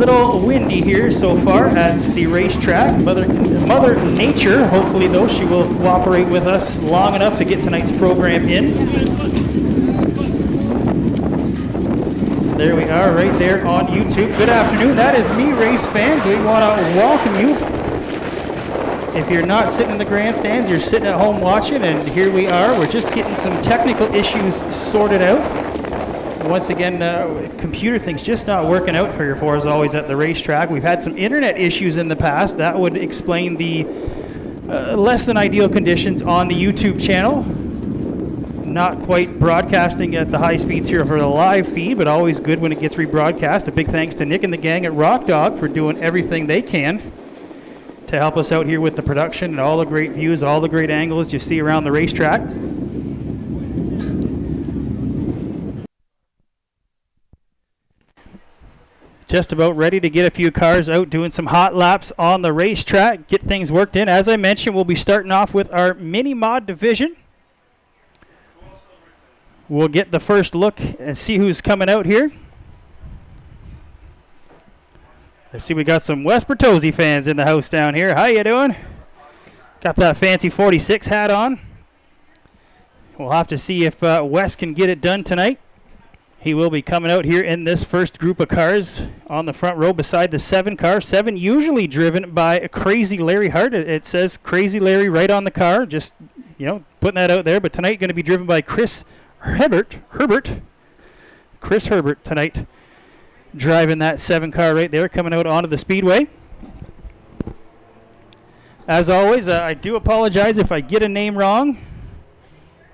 little windy here so far at the racetrack. Mother Nature, hopefully though, she will cooperate with us long enough to get tonight's program in. There we are right there on YouTube. Good afternoon, that is me, race fans. We want to welcome you. If you're not sitting in the grandstands, you're sitting at home watching, and here we are. We're just getting some technical issues sorted out. Once again, computer things just not working out for us always at the racetrack. We've had some internet issues in the past. That would explain the less than ideal conditions on the YouTube channel. Not quite broadcasting at the high speeds here for the live feed, but always good when it gets rebroadcast. A big thanks to Nick and the gang at Rock Dog for doing everything they can to help us out here with the production and all the great views, all the great angles you see around the racetrack. Just about ready to get a few cars out doing some hot laps on the racetrack, get things worked in. As I mentioned, we'll be starting off with our mini mod division. We'll get the first look and see who's coming out here. I see we got some West Bertozzi fans in the house down here. How you doing? Got that fancy 46 hat on. We'll have to see if Wes can get it done tonight. He will be coming out here in this first group of cars on the front row beside the 7 car. 7 usually driven by a Crazy Larry Hart. It says Crazy Larry right on the car. Just, you know, putting that out there. But tonight going to be driven by Chris Herbert tonight, driving that 7 car right there, coming out onto the Speedway. As always, I do apologize if I get a name wrong.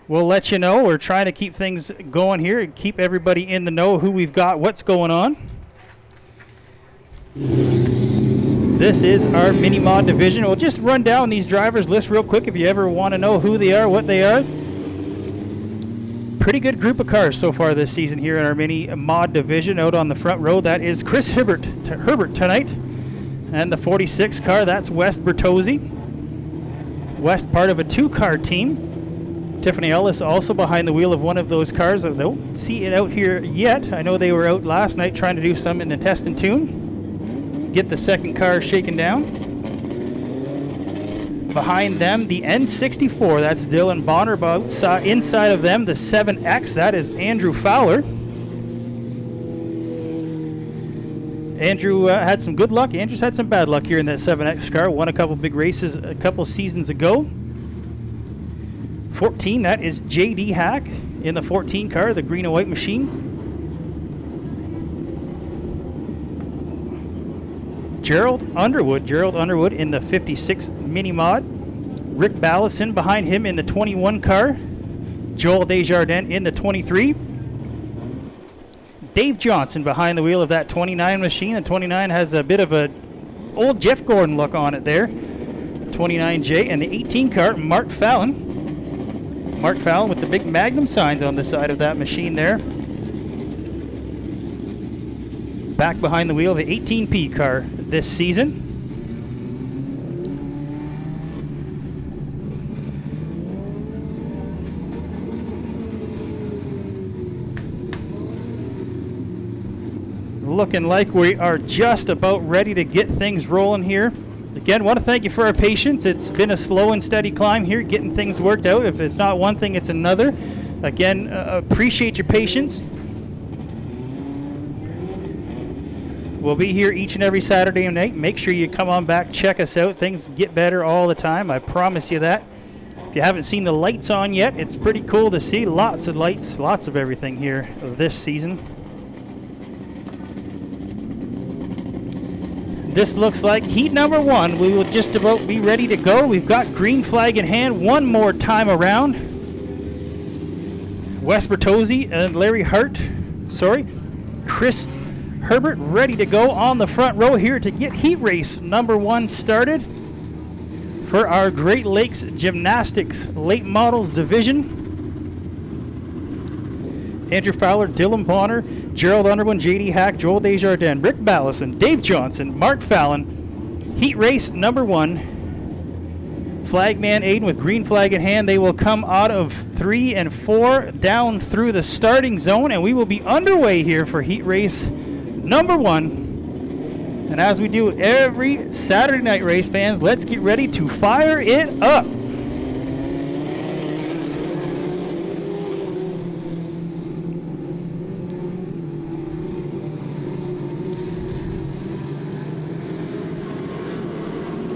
We'll let you know. We're trying to keep things going here and keep everybody in the know who we've got, what's going on. This is our mini mod division. We'll just run down these drivers' list real quick if you ever want to know who they are, what they are. Pretty good group of cars so far this season here in our mini mod division. Out on the front row, that is Chris Herbert tonight. And the 46 car, that's West Bertozzi. West part of a 2-car team. Tiffany Ellis also behind the wheel of one of those cars. I don't see it out here yet. I know they were out last night trying to do some in the test and tune. Get the 2nd car shaken down. Behind them, the N64, that's Dylan Bonner. Inside of them, the 7X, that is Andrew Fowler. Andrew had some good luck. Andrew's had some bad luck here in that 7X car. Won a couple big races a couple seasons ago. 14, that is J.D. Hack in the 14 car, the green and white machine. Gerald Underwood in the 56 mini mod. Rick Ballison behind him in the 21 car. Joel Desjardins in the 23. Dave Johnson behind the wheel of that 29 machine. The 29 has a bit of a old Jeff Gordon look on it there. 29J and the 18 car, Mark Fallon. Mark Fallon with the big Magnum signs on the side of that machine there. Back behind the wheel of the 18P car this season. Looking like we are just about ready to get things rolling here. Again, want to thank you for our patience. It's been a slow and steady climb here, getting things worked out. If it's not one thing, it's another. Again, appreciate your patience. We'll be here each and every Saturday night. Make sure you come on back, check us out. Things get better all the time. I promise you that. If you haven't seen the lights on yet, it's pretty cool to see. Lots of lights, lots of everything here this season. This looks like heat number 1. We will just about be ready to go. We've got green flag in hand one more time around. Wes Bertozzi and Larry Hart, Chris Herbert ready to go on the front row here to get heat race number 1 started for our Great Lakes Gymnastics Late Models Division. Andrew Fowler, Dylan Bonner, Gerald Underwood, J.D. Hack, Joel Desjardins, Rick Ballison, Dave Johnson, Mark Fallon. Heat race number 1. Flagman Aiden with green flag in hand. They will come out of 3 and 4 down through the starting zone, and we will be underway here for heat race number 1. And as we do every Saturday night, race fans, let's get ready to fire it up.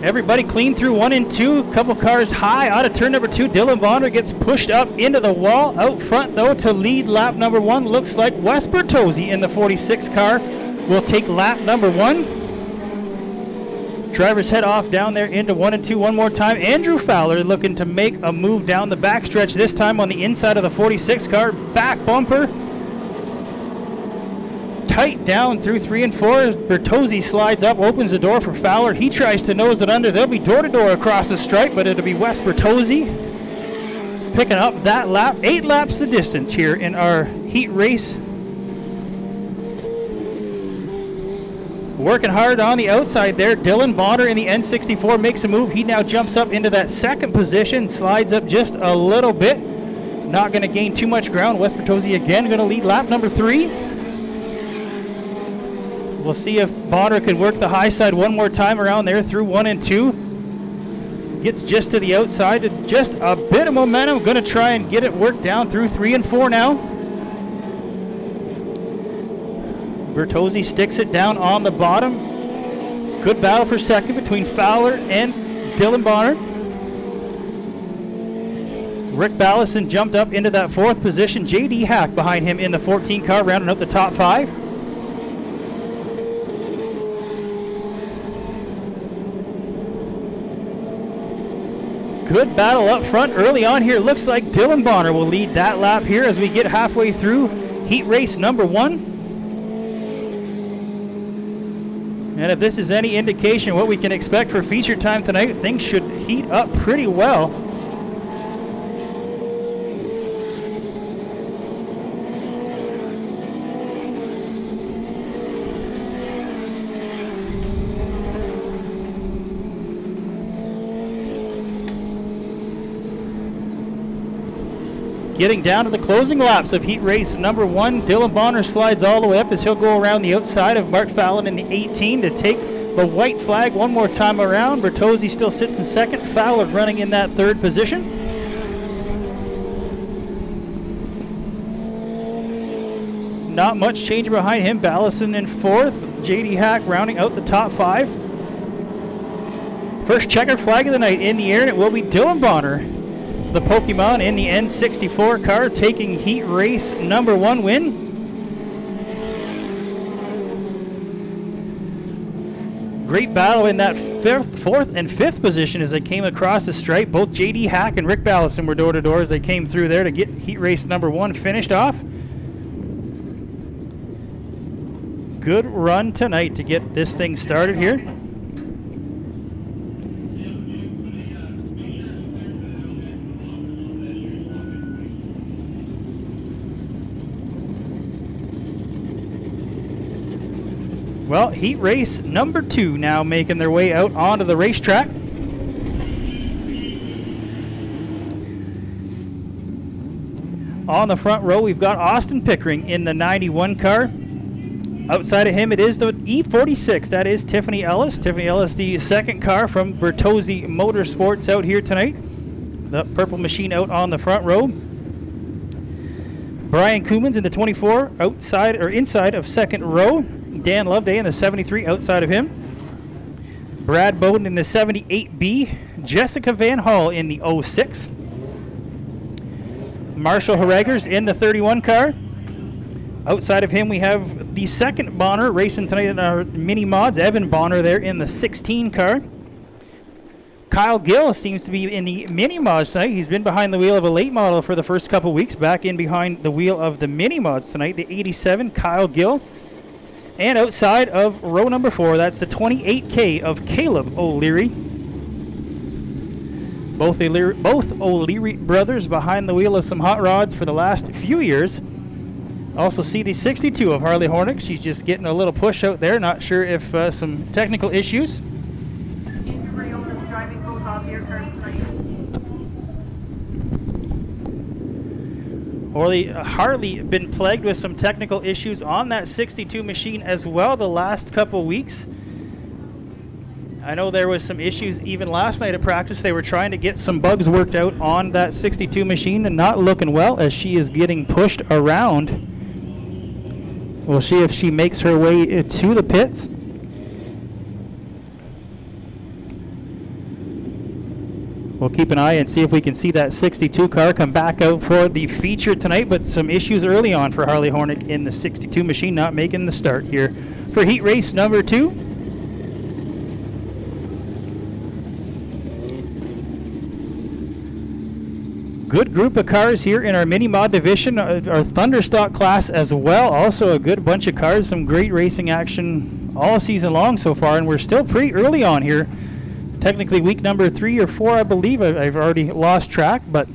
Everybody clean through 1 and 2. A couple cars high out of turn number 2. Dylan Bonner gets pushed up into the wall. Out front, though, to lead lap number 1. Looks like Wes Bertozzi in the 46 car will take lap number 1. Drivers head off down there into 1 and 2 one more time. Andrew Fowler looking to make a move down the backstretch, this time on the inside of the 46 car. Back bumper. Tight down through 3 and 4. Bertozzi slides up, opens the door for Fowler. He tries to nose it under. They'll be door-to-door across the stripe, but it'll be Wes Bertozzi picking up that lap. 8 laps the distance here in our heat race. Working hard on the outside there. Dylan Bonner in the N64 makes a move. He now jumps up into that second position, slides up just a little bit. Not going to gain too much ground. Wes Bertozzi again going to lead lap number 3. We'll see if Bonner can work the high side one more time around there through 1 and 2. Gets just to the outside, just a bit of momentum. Going to try and get it worked down through 3 and 4 now. Bertozzi sticks it down on the bottom. Good battle for second between Fowler and Dylan Bonner. Rick Ballison jumped up into that 4th position. J.D. Hack behind him in the 14 car, rounding up the top 5. Good battle up front early on here. Looks like Dylan Bonner will lead that lap here as we get halfway through heat race number 1. And if this is any indication what we can expect for feature time tonight, things should heat up pretty well. Getting down to the closing laps of heat race number 1. Dylan Bonner slides all the way up as he'll go around the outside of Mark Fallon in the 18 to take the white flag one more time around. Bertozzi still sits in second. Fowler running in that 3rd position. Not much change behind him. Ballison in 4th. J.D. Hack rounding out the top 5. First checkered flag of the night in the air, and it will be Dylan Bonner, the Pokemon in the N64 car, taking heat race number 1 win. Great battle in that 4th and 5th position as they came across the stripe. Both J.D. Hack and Rick Ballison were door-to-door as they came through there to get heat race number 1 finished off. Good run tonight to get this thing started here. Well, heat race number 2 now making their way out onto the racetrack. On the front row, we've got Austin Pickering in the 91 car. Outside of him, it is the E46. That is Tiffany Ellis. Tiffany Ellis, the 2nd car from Bertozzi Motorsports out here tonight. The purple machine out on the front row. Brian Koomans in the 24 outside or inside of 2nd row. Dan Loveday in the 73 outside of him. Brad Bowden in the 78B. Jessica Van Hall in the 06. Marshall Haragers in the 31 car. Outside of him, we have the 2nd Bonner racing tonight in our mini mods. Evan Bonner there in the 16 car. Kyle Gill seems to be in the mini mods tonight. He's been behind the wheel of a late model for the first couple weeks. Back in behind the wheel of the mini mods tonight. The 87, Kyle Gill. And outside of row number 4, that's the 28K of Caleb O'Leary. Both O'Leary brothers behind the wheel of some hot rods for the last few years. Also see the 62 of Harley Hornick. She's just getting a little push out there. Not sure if some technical issues. Harley been plagued with some technical issues on that 62 machine as well the last couple weeks. I know there was some issues even last night at practice. They were trying to get some bugs worked out on that 62 machine and not looking well as she is getting pushed around. We'll see if she makes her way to the pits. We'll keep an eye and see if we can see that 62 car come back out for the feature tonight, but some issues early on for Harley Hornick in the 62 machine, not making the start here for heat race number 2. Good group of cars here in our mini mod division, our Thunderstock class as well. Also a good bunch of cars, some great racing action all season long so far, and we're still pretty early on here. Technically week number 3 or 4, I believe. I've already lost track, but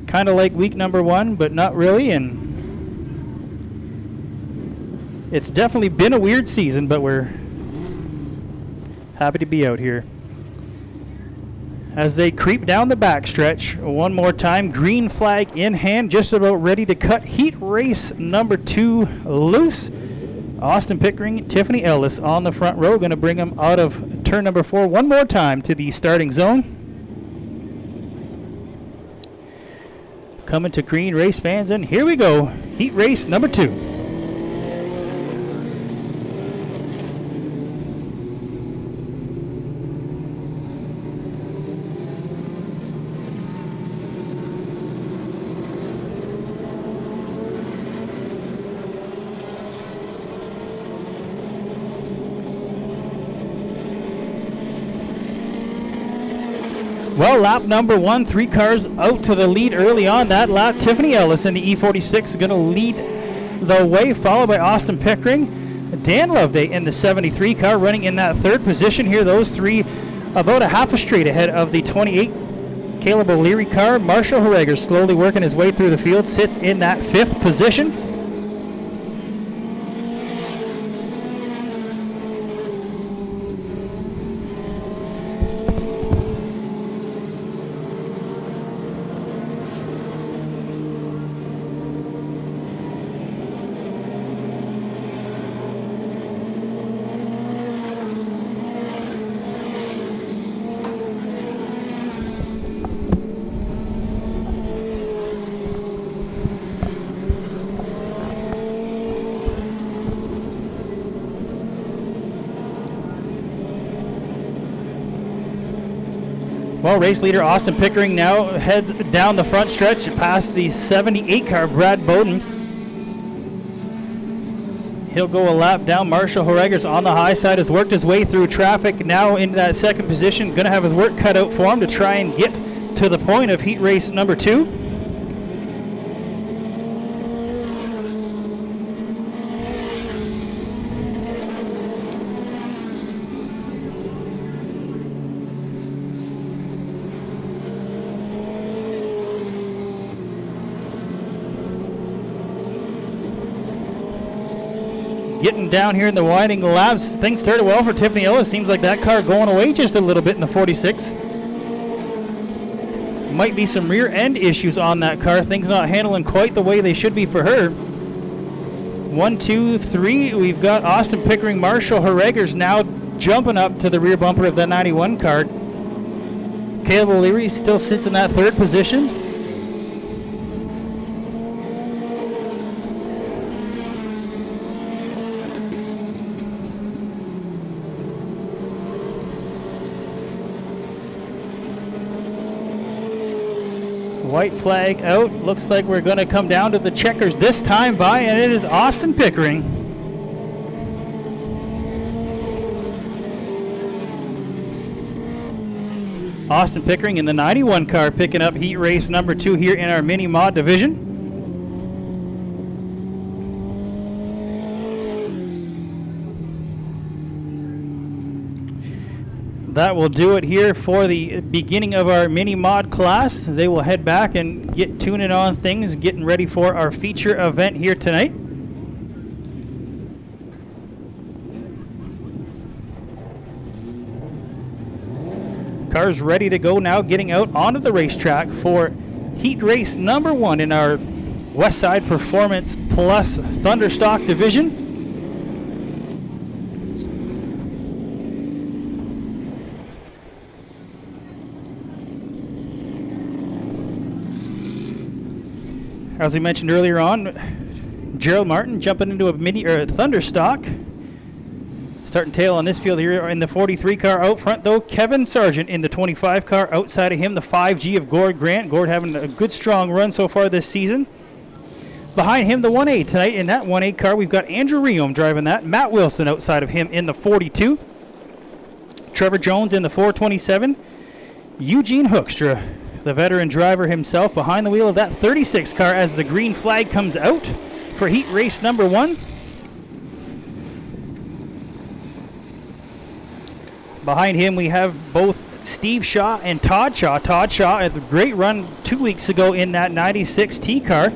kind of like week number 1, but not really. And it's definitely been a weird season, but we're happy to be out here. As they creep down the backstretch one more time, green flag in hand, just about ready to cut heat race number 2 loose. Austin Pickering, Tiffany Ellis on the front row, going to bring them out of turn number 4 one more time to the starting zone. Coming to green, race fans, and here we go, heat race number 2. Well, lap number 1, 3 cars out to the lead early on that lap. Tiffany Ellis in the E46 is going to lead the way, followed by Austin Pickering. Dan Loveday in the 73 car running in that 3rd position here. Those 3 about a half a straight ahead of the 28 Caleb O'Leary car. Marshall Harreger slowly working his way through the field, sits in that 5th position. Well, race leader Austin Pickering now heads down the front stretch past the 78 car, Brad Bowden. He'll go a lap down. Marshall Harreger's on the high side, has worked his way through traffic, now into that 2nd position. Going to have his work cut out for him to try and get to the point of heat race number 2. Getting down here in the winding laps, things started well for Tiffany Ellis. Seems like that car going away just a little bit in the 46. Might be some rear end issues on that car. Things not handling quite the way they should be for her. 1, 2, 3. We've got Austin Pickering, Marshall Harreger's now jumping up to the rear bumper of the 91 car. Caleb O'Leary still sits in that 3rd position. White flag out. Looks like we're going to come down to the checkers this time by, and it is Austin Pickering. Austin Pickering in the 91 car picking up heat race number 2 here in our mini mod division. That will do it here for the beginning of our mini mod class. They will head back and get tuning on things, getting ready for our feature event here tonight. Cars ready to go now, getting out onto the racetrack for heat race number 1 in our Westside Performance Plus Thunderstock division. As we mentioned earlier on, Gerald Martin jumping into a mini or a Thunderstock. Starting tail on this field here in the 43 car. Out front though, Kevin Sargent in the 25 car. Outside of him, the 5G of Gord Grant. Gord having a good strong run so far this season. Behind him, the 1A tonight. In that 1A car, we've got Andrew Reaume driving that. Matt Wilson outside of him in the 42. Trevor Jones in the 427. Eugene Hoekstra, the veteran driver himself, behind the wheel of that 36 car as the green flag comes out for heat race number 1. Behind him, we have both Steve Shaw and Todd Shaw. Todd Shaw had a great run 2 weeks ago in that 96 T car.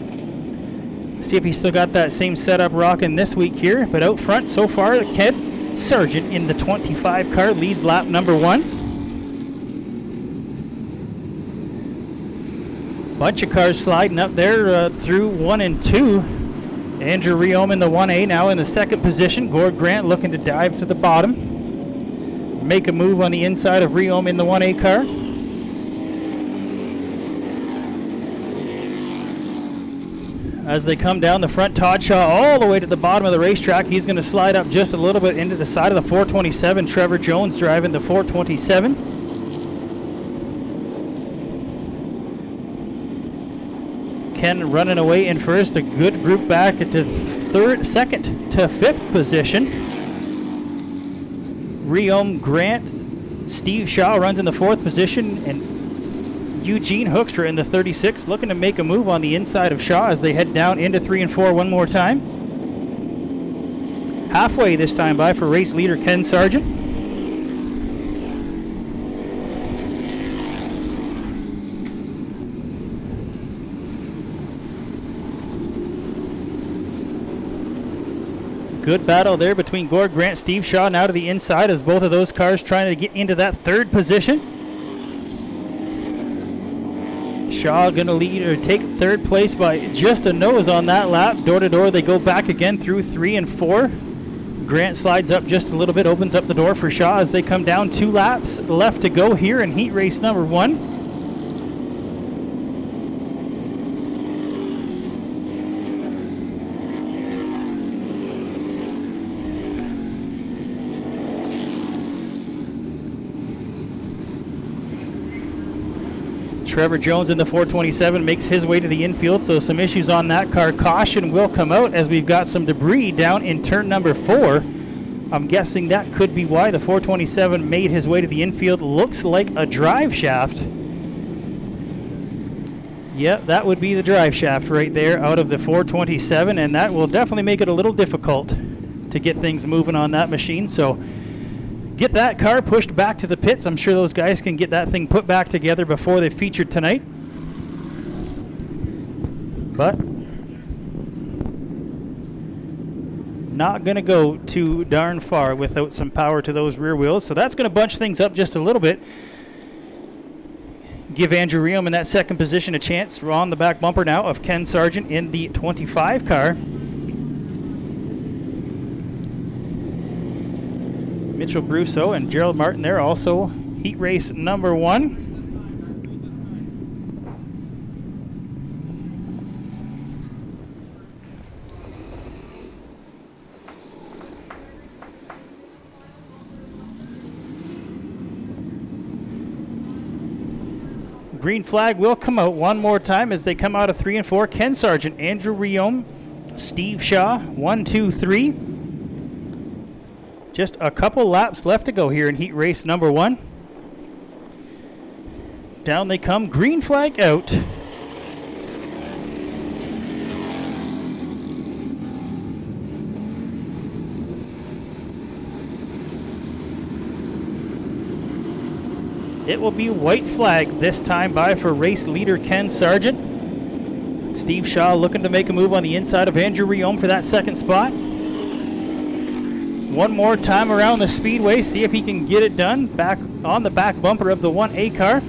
See if he's still got that same setup rocking this week here. But out front so far, Ken Sargent in the 25 car leads lap number 1. Bunch of cars sliding up there through 1 and 2. Andrew Reaume in the 1A now in the second position. Gord Grant looking to dive to the bottom. Make a move on the inside of Reaume in the 1A car. As they come down the front, Todd Shaw all the way to the bottom of the racetrack. He's going to slide up just a little bit into the side of the 427. Trevor Jones driving the 427. Ken running away in first. A good group back to second to fifth position. Reaume, Grant, Steve Shaw runs in the 4th position, and Eugene Hoekstra in the 36, looking to make a move on the inside of Shaw as they head down into 3 and 4 one more time. Halfway this time by for race leader Ken Sargent. Good battle there between Gord Grant, Steve Shaw now to the inside as both of those cars trying to get into that 3rd position. Shaw going to lead or take 3rd place by just a nose on that lap. Door to door they go back again through 3 and 4. Grant slides up just a little bit, opens up the door for Shaw as they come down 2 laps left to go here in heat race number 1. Trevor Jones in the 427 makes his way to the infield, so some issues on that car. Caution will come out as we've got some debris down in turn number 4. I'm guessing that could be why the 427 made his way to the infield. Looks like a drive shaft. Yep, that would be the drive shaft right there out of the 427, and that will definitely make it a little difficult to get things moving on that machine. So get that car pushed back to the pits. I'm sure those guys can get that thing put back together before they feature tonight. But not going to go too darn far without some power to those rear wheels. So that's going to bunch things up just a little bit. Give Andrew Reaume in that 2nd position a chance. We're on the back bumper now of Ken Sargent in the 25 car. Mitchell Brousseau and Gerald Martin there also heat race number 1. Green flag will come out one more time as they come out of 3 and 4. Ken Sargent, Andrew Reaume, Steve Shaw, 1, 2, 3. Just a couple laps left to go here in heat race number 1. Down they come, green flag out. It will be white flag this time by for race leader Ken Sargent. Steve Shaw looking to make a move on the inside of Andrew Reaume for that 2nd spot. One more time around the speedway, see if he can get it done. Back on the back bumper of the 1A car.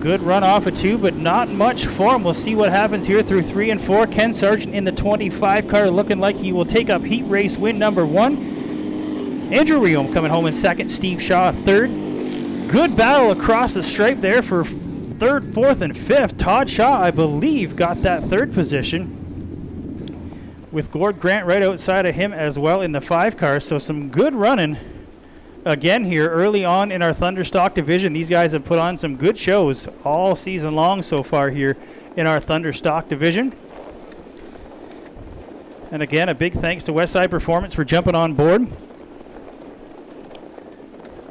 Good run off of 2, but not much for him. We'll see what happens here through 3 and 4. Ken Sargent in the 25 car looking like he will take up heat race win number 1. Andrew Reaume coming home in 2nd, Steve Shaw 3rd. Good battle across the stripe there for third, fourth, and fifth. Todd Shaw, I believe, got that third position, with Gord Grant right outside of him as well in the 5 car. So some good running again here early on in our Thunderstock division. These guys have put on some good shows all season long so far here in our Thunderstock division. And again, a big thanks to Westside Performance for jumping on board.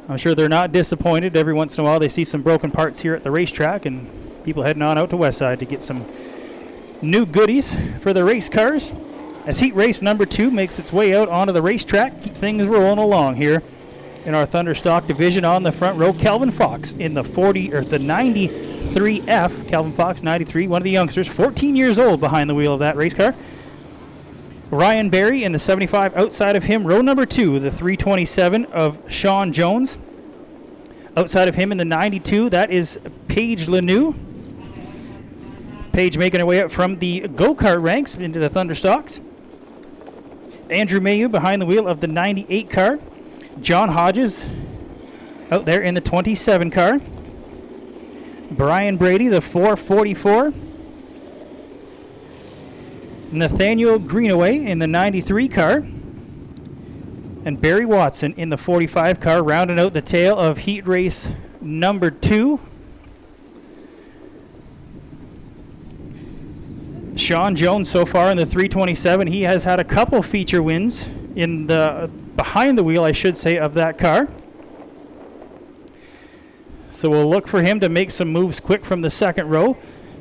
I'm sure they're not disappointed. Every once in a while they see some broken parts here at the racetrack, and people heading on out to Westside to get some new goodies for the race cars. As heat race number 2 makes its way out onto the racetrack, keep things rolling along here in our Thunderstock division. On the front row, Calvin Fox in the 93F. Calvin Fox, 93, one of the youngsters, 14 years old behind the wheel of that race car. Ryan Berry in the 75 outside of him. Row number 2, the 327 of Sean Jones. Outside of him in the 92, that is Paige Lanou. Paige making her way up from the go-kart ranks into the Thunderstocks. Andrew Mayu behind the wheel of the 98 car. John Hodges out there in the 27 car. Brian Brady, the 444. Nathaniel Greenaway in the 93 car. And Barry Watson in the 45 car, rounding out the tail of heat race number 2. Sean Jones so far in the 327. He has had a couple feature wins in the behind the wheel, I should say, of that car. So we'll look for him to make some moves quick from the second row.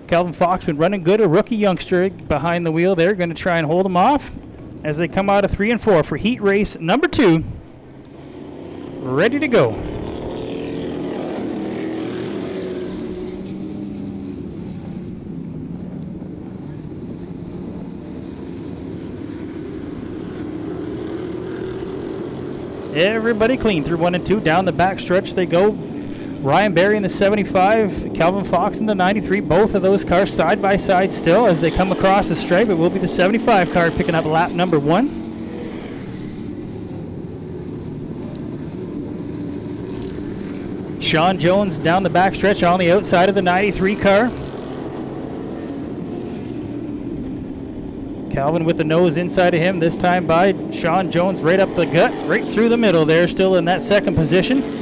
Calvin Fox been running good, a rookie youngster behind the wheel there. Going to try and hold him off as they come out of 3 and 4 for heat race number 2. Ready to go. Everybody clean through 1 and 2. Down the back stretch they go. Ryan Berry in the 75, Calvin Fox in the 93. Both of those cars side by side still as they come across the stripe. It will be the 75 car picking up lap number 1. Sean Jones down the back stretch on the outside of the 93 car. Calvin with the nose inside of him, this time by Sean Jones right up the gut, right through the middle there, still in that second position.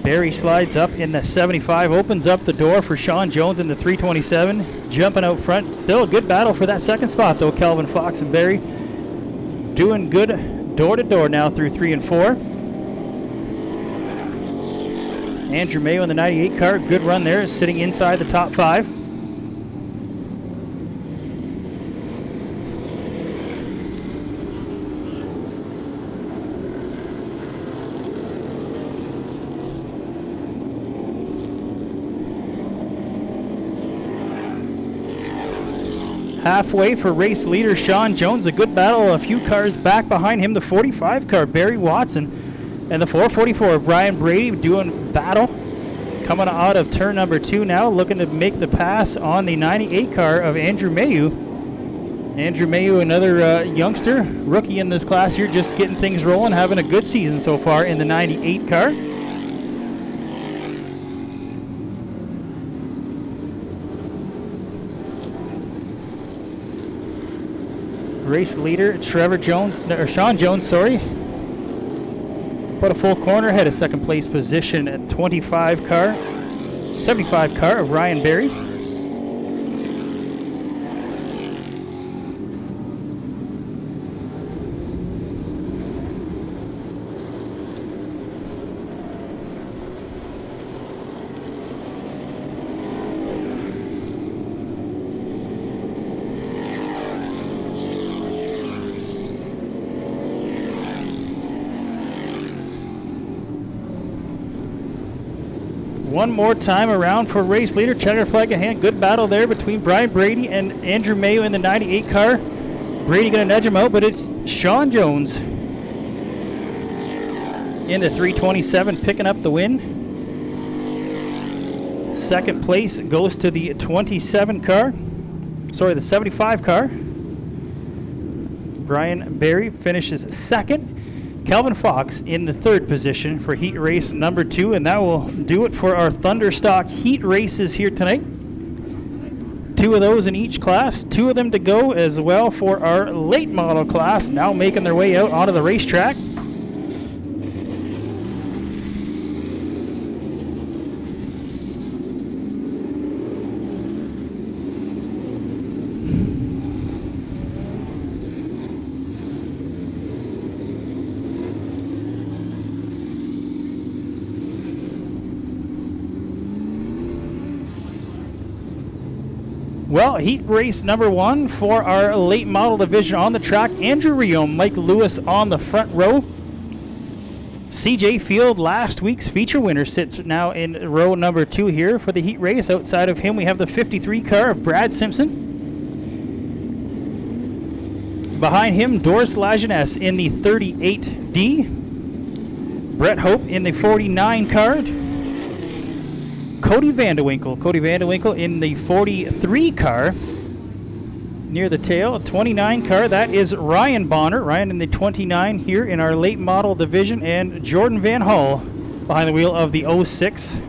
Barry slides up in the 75, opens up the door for Sean Jones in the 327, jumping out front. Still a good battle for that second spot though, Calvin Fox and Barry doing good door to door now through 3 and 4. Andrew Mayo in the 98 car, good run there, sitting inside the top 5. Halfway for race leader Sean Jones, a good battle, a few cars back behind him. The 45 car, Barry Watson, and the 444, Brian Brady doing battle. Coming out of turn number 2 now, looking to make the pass on the 98 car of Andrew Mayu. Andrew Mayu, another youngster, rookie in this class here, just getting things rolling, having a good season so far in the 98 car. Race leader Sean Jones, sorry. About a full corner ahead of second place position at 75 car of Ryan Berry. One more time around for race leader. Checker flag in hand. Good battle there between Brian Brady and Andrew Mayo in the 98 car. Brady going to nudge him out, but it's Sean Jones in the 327 picking up the win. Second place goes to the 27 car. Sorry, the 75 car. Brian Berry finishes second. Calvin Fox in the 3rd position for heat race number 2, and that will do it for our Thunderstock heat races here tonight. 2 of those in each class, 2 of them to go as well for our late model class, now making their way out onto the racetrack. Well, heat race number 1 for our late model division on the track. Andrew Rio, Mike Lewis on the front row. CJ Field, last week's feature winner, sits now in row number 2 here for the heat race. Outside of him, we have the 53 car of Brad Simpson. Behind him, Doris Lajeunesse in the 38D. Brett Hope in the 49 car. Cody Vandewinkle in the 43 car near the tail. A 29 car, that is Ryan Bonner. Ryan in the 29 here in our late model division, and Jordan Van Hall behind the wheel of the 06.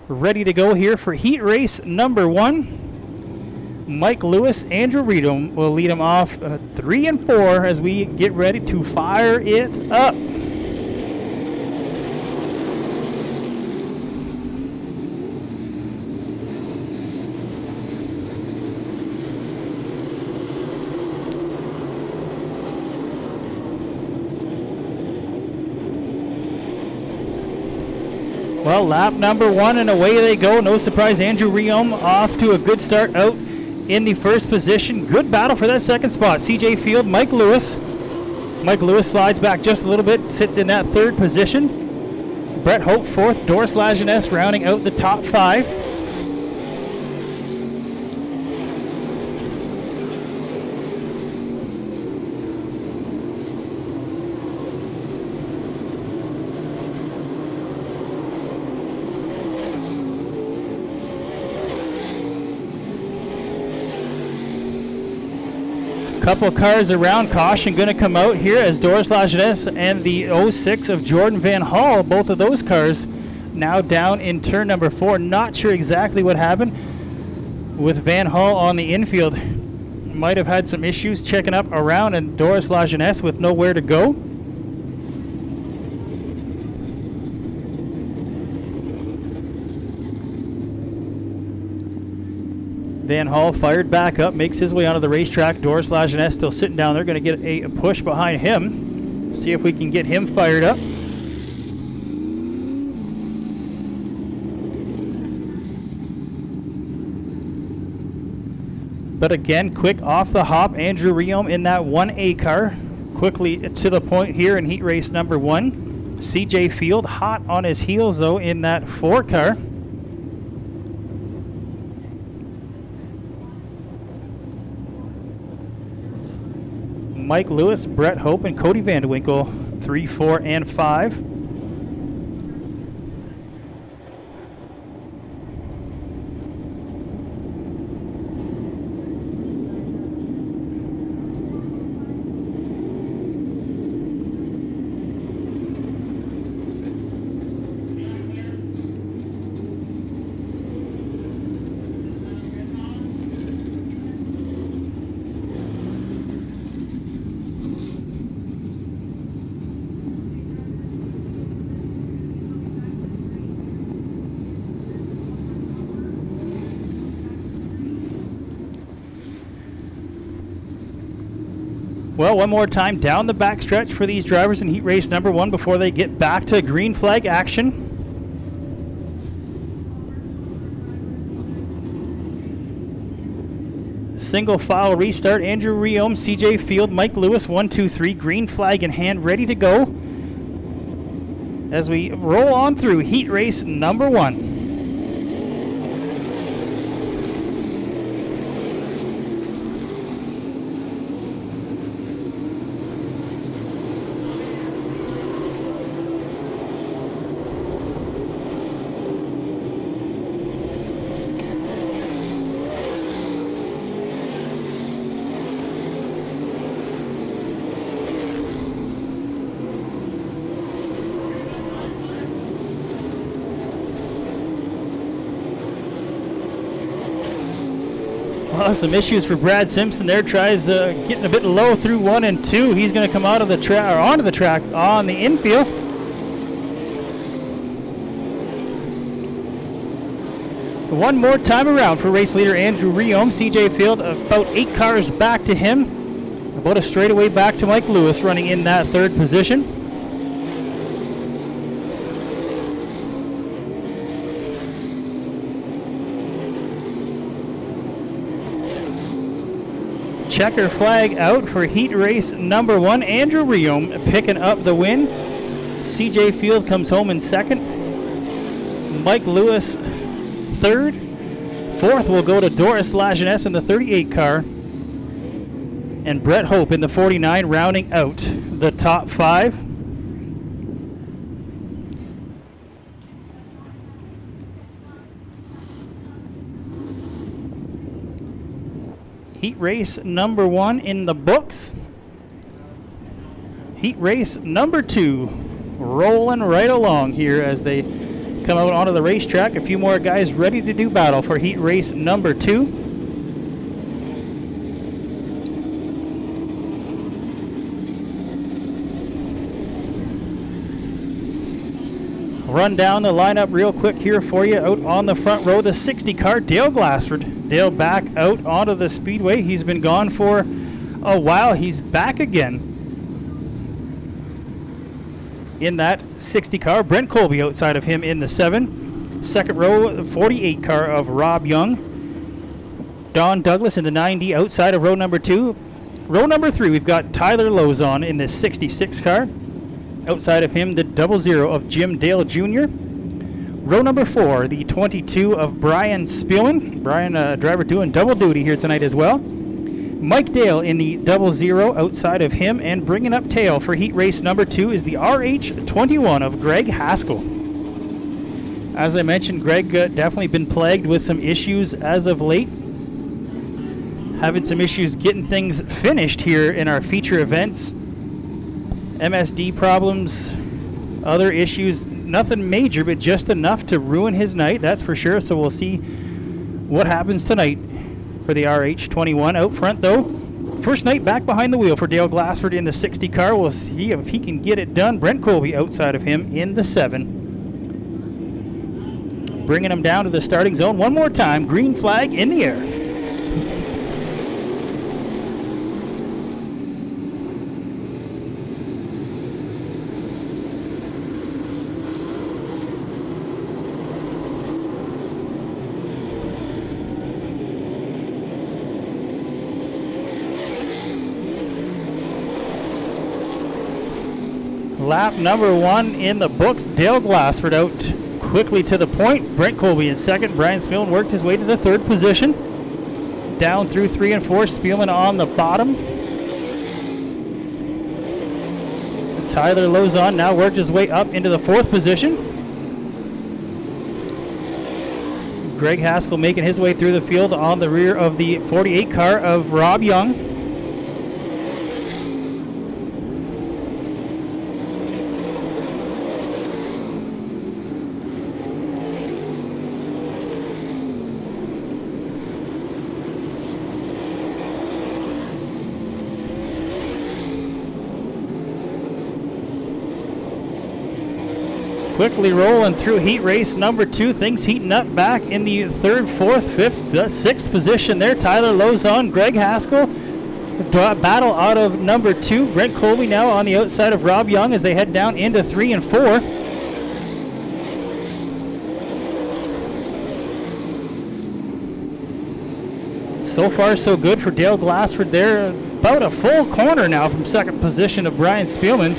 Ready to go here for heat race number 1. Mike Lewis, Andrew Reedham will lead him off 3 and 4 as we get ready to fire it up. Well, lap number 1 and away they go. No surprise, Andrew Reom off to a good start out in the 1st position. Good battle for that 2nd spot. CJ Field, Mike Lewis. Mike Lewis slides back just a little bit, sits in that 3rd position. Brett Hope 4th, Doris Lajeunesse rounding out the top 5. Couple cars around, caution going to come out here as Doris Lajeunesse and the 06 of Jordan Van Hall, both of those cars now down in turn number 4. Not sure exactly what happened with Van Hall on the infield. Might have had some issues checking up around, and Doris Lajeunesse with nowhere to go. Van Hall fired back up, makes his way onto the racetrack. Doris Lajeunesse still sitting down there, going to get a push behind him. See if we can get him fired up. But again, quick off the hop, Andrew Reom in that 1A car. Quickly to the point here in heat race number 1. CJ Field hot on his heels though in that 4 car. Mike Lewis, Brett Hope, and Cody Vandewinkle, 3, 4, and 5. Well, one more time down the backstretch for these drivers in heat race number 1 before they get back to green flag action. Single file restart. Andrew Reom, CJ Field, Mike Lewis, 1, 2, 3, green flag in hand, ready to go as we roll on through heat race number 1. Well, some issues for Brad Simpson there. Tries getting a bit low through 1 and 2. He's going to come out of the track or onto the track on the infield. One more time around for race leader Andrew Riom. CJ Field about 8 cars back to him. About a straightaway back to Mike Lewis running in that third position. Checker flag out for heat race number 1. Andrew Riom picking up the win. CJ Field comes home in second. Mike Lewis third. Fourth will go to Doris Lajeunesse in the 38 car. And Brett Hope in the 49 rounding out the top 5. Heat race number 1 in the books. Heat race number 2 rolling right along here as they come out onto the racetrack. A few more guys ready to do battle for heat race number 2. Run down the lineup real quick here for you. Out on the front row, the 60 car, Dale Glassford. Dale back out onto the Speedway. He's been gone for a while. He's back again in that 60 car. Brent Colby outside of him in the 7. Second row, the 48 car of Rob Young. Don Douglas in the 90 outside of row number 2. Row number 3, we've got Tyler Lozon in the 66 car. Outside of him, the 00 of Jim Dale Jr. Row number 4, the 22 of Brian Spielman. Brian, driver doing double duty here tonight as well. Mike Dale in the 00 outside of him, and bringing up tail for heat race number 2 is the RH21 of Greg Haskell. As I mentioned, Greg definitely been plagued with some issues as of late. Having some issues getting things finished here in our feature events. MSD problems, other issues, nothing major, but just enough to ruin his night, that's for sure. So we'll see what happens tonight for the RH21. Out front, though, first night back behind the wheel for Dale Glassford in the 60 car. We'll see if he can get it done. Brent Colby outside of him in the 7. Bringing him down to the starting zone one more time. Green flag in the air. Lap number 1 in the books. Dale Glassford out quickly to the point. Brent Colby in second. Brian Spielman worked his way to the 3rd position. Down through 3 and 4. Spielman on the bottom. Tyler Lozon now worked his way up into the 4th position. Greg Haskell making his way through the field on the rear of the 48 car of Rob Young. Quickly rolling through heat race number 2. Things heating up back in the 3rd, 4th, 5th, 6th position there. Tyler Lozon, Greg Haskell. Battle out of number 2. Brent Colby now on the outside of Rob Young as they head down into 3 and 4. So far, so good for Dale Glassford there. About a full corner now from 2nd position of Brian Spielman.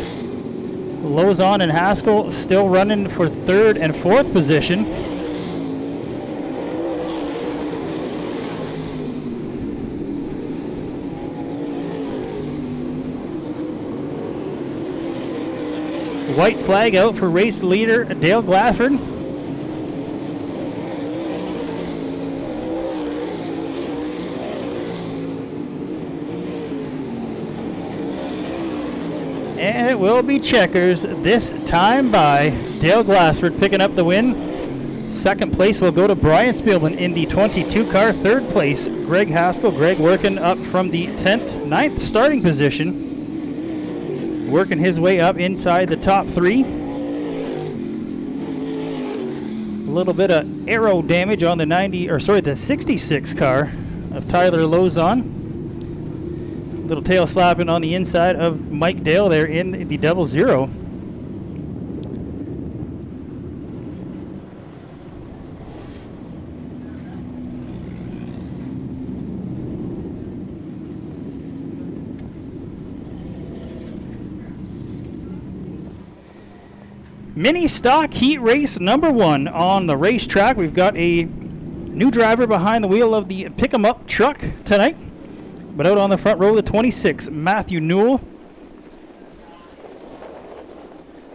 Lozon and Haskell still running for 3rd and 4th position. White flag out for race leader Dale Glassford. And it will be checkers this time by Dale Glassford picking up the win. Second place will go to Brian Spielman in the 22 car. Third place, Greg Haskell. Greg working up from the 9th starting position, working his way up inside the top 3. A little bit of aero damage on the 66 car of Tyler Lozon. Little tail slapping on the inside of Mike Dale there in the 00. Mini stock heat race number 1 on the racetrack. We've got a new driver behind the wheel of the pick-em-up truck tonight. But out on the front row, the 26, Matthew Newell.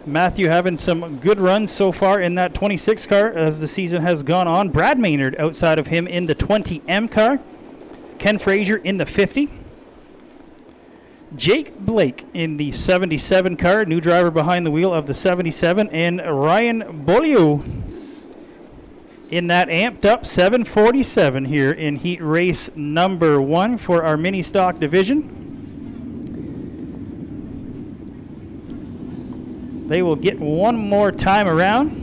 Matthew having some good runs so far in that 26 car as the season has gone on. Brad Maynard outside of him in the 20M car. Ken Frazier in the 50. Jake Blake in the 77 car, new driver behind the wheel of the 77, and Ryan Beaulieu in that amped up 747 here in heat race number 1 for our mini stock division. They will get one more time around.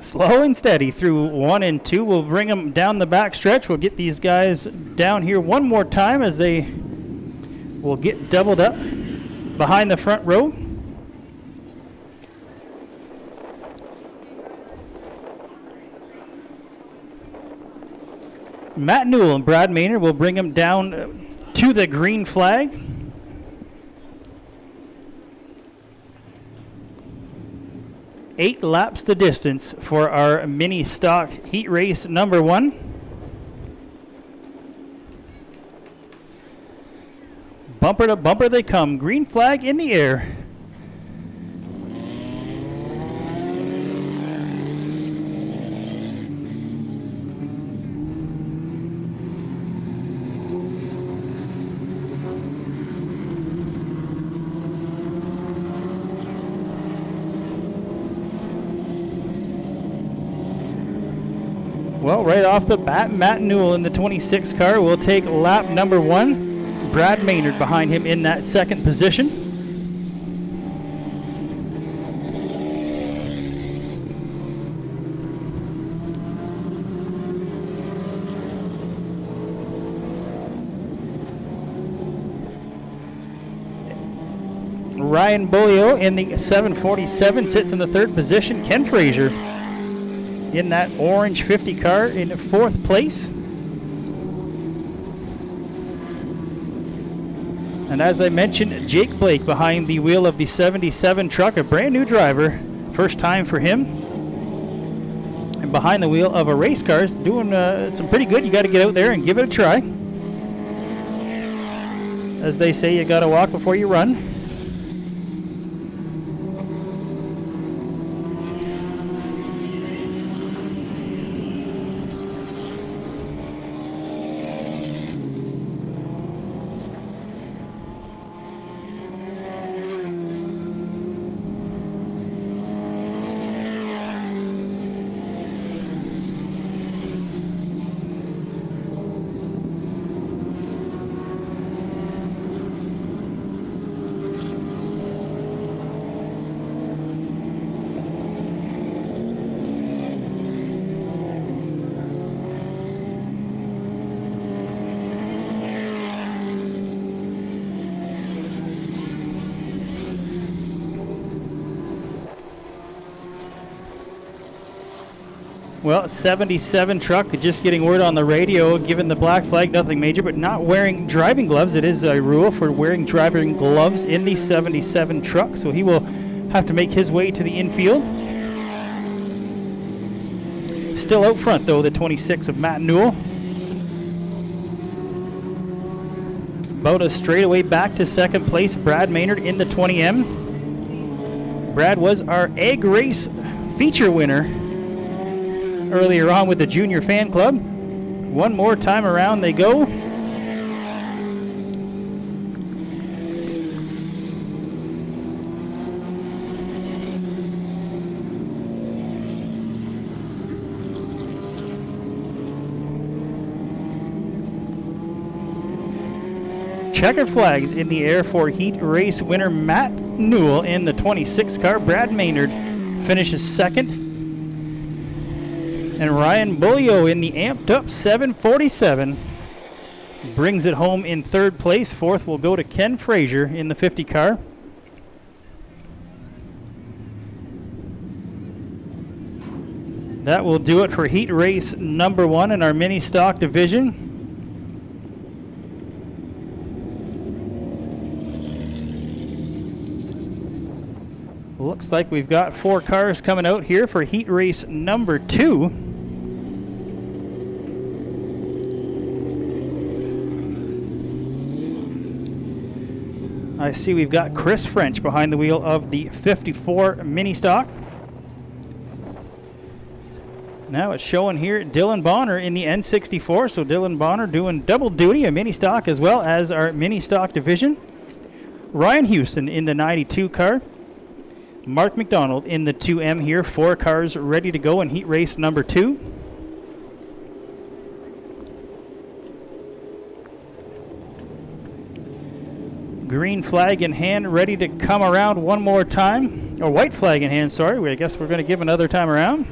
Slow and steady through 1 and 2. We'll bring them down the back stretch. We'll get these guys down here one more time as they will get doubled up behind the front row. Matt Newell and Brad Maynard will bring them down to the green flag. Eight laps the distance for our mini stock heat race number 1. Bumper to bumper they come. Green flag in the air. Well, right off the bat, Matt Newell in the 26 car will take lap number 1. Brad Maynard behind him in that second position. Ryan Beaulieu in the 747 sits in the third position. Ken Frazier in that orange 50 car in 4th place. And as I mentioned, Jake Blake behind the wheel of the 77 truck, a brand new driver, first time for him. And behind the wheel of a race car is doing some pretty good. You got to get out there and give it a try. As they say, you got to walk before you run. Well, 77 truck just getting word on the radio, given the black flag, nothing major, but not wearing driving gloves. It is a rule for wearing driving gloves in the 77 truck, so he will have to make his way to the infield. Still out front, though, the 26 of Matt Newell. About a straightaway back to second place, Brad Maynard in the 20M. Brad was our egg race feature winner earlier on with the junior fan club. One more time around they go. Checkered flags in the air for heat race winner Matt Newell in the 26 car. Brad Maynard finishes second. And Ryan Bulio in the amped up 747 brings it home in third place. Fourth will go to Ken Frazier in the 50 car. That will do it for heat race number 1 in our mini stock division. Looks like we've got 4 cars coming out here for heat race number 2. I see we've got Chris French behind the wheel of the 54 mini stock. Now it's showing here Dylan Bonner in the N64. So Dylan Bonner doing double duty, a mini stock as well as our mini stock division. Ryan Houston in the 92 car. Mark McDonald in the 2M here. 4 cars ready to go in heat race number 2. Green flag in hand, ready to come around one more time. Or white flag in hand, sorry. I guess we're going to give another time around.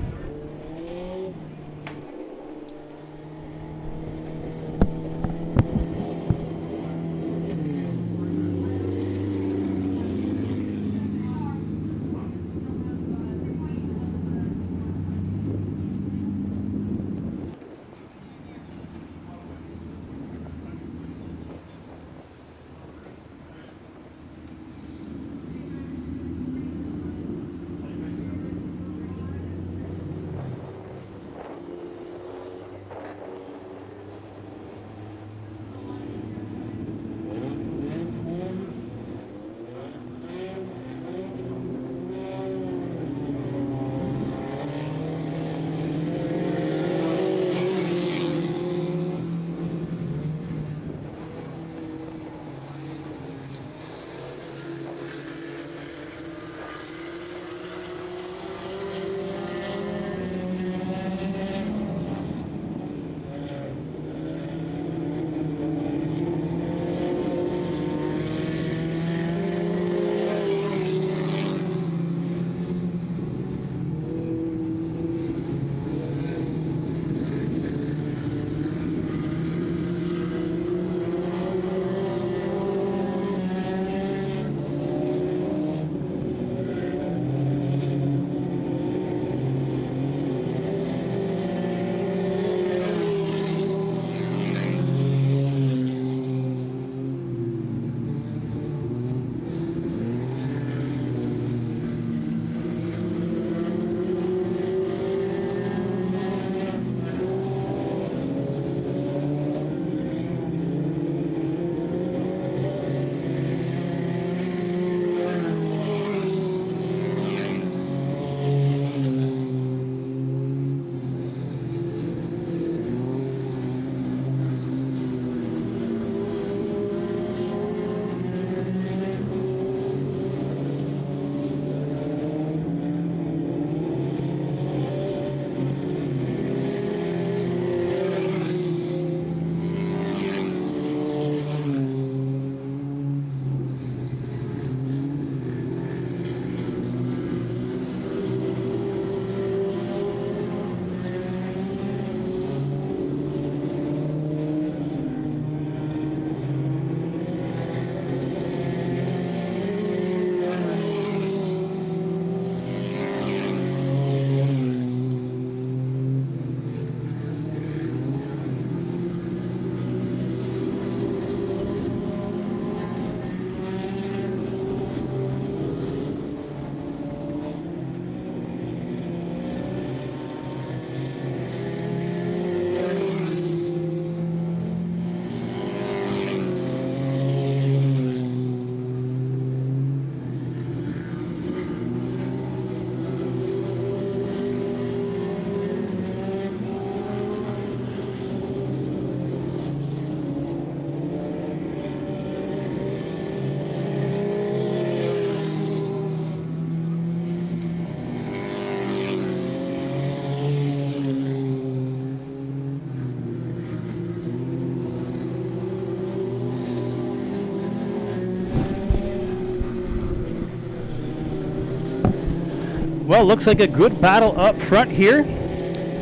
Well, looks like a good battle up front here.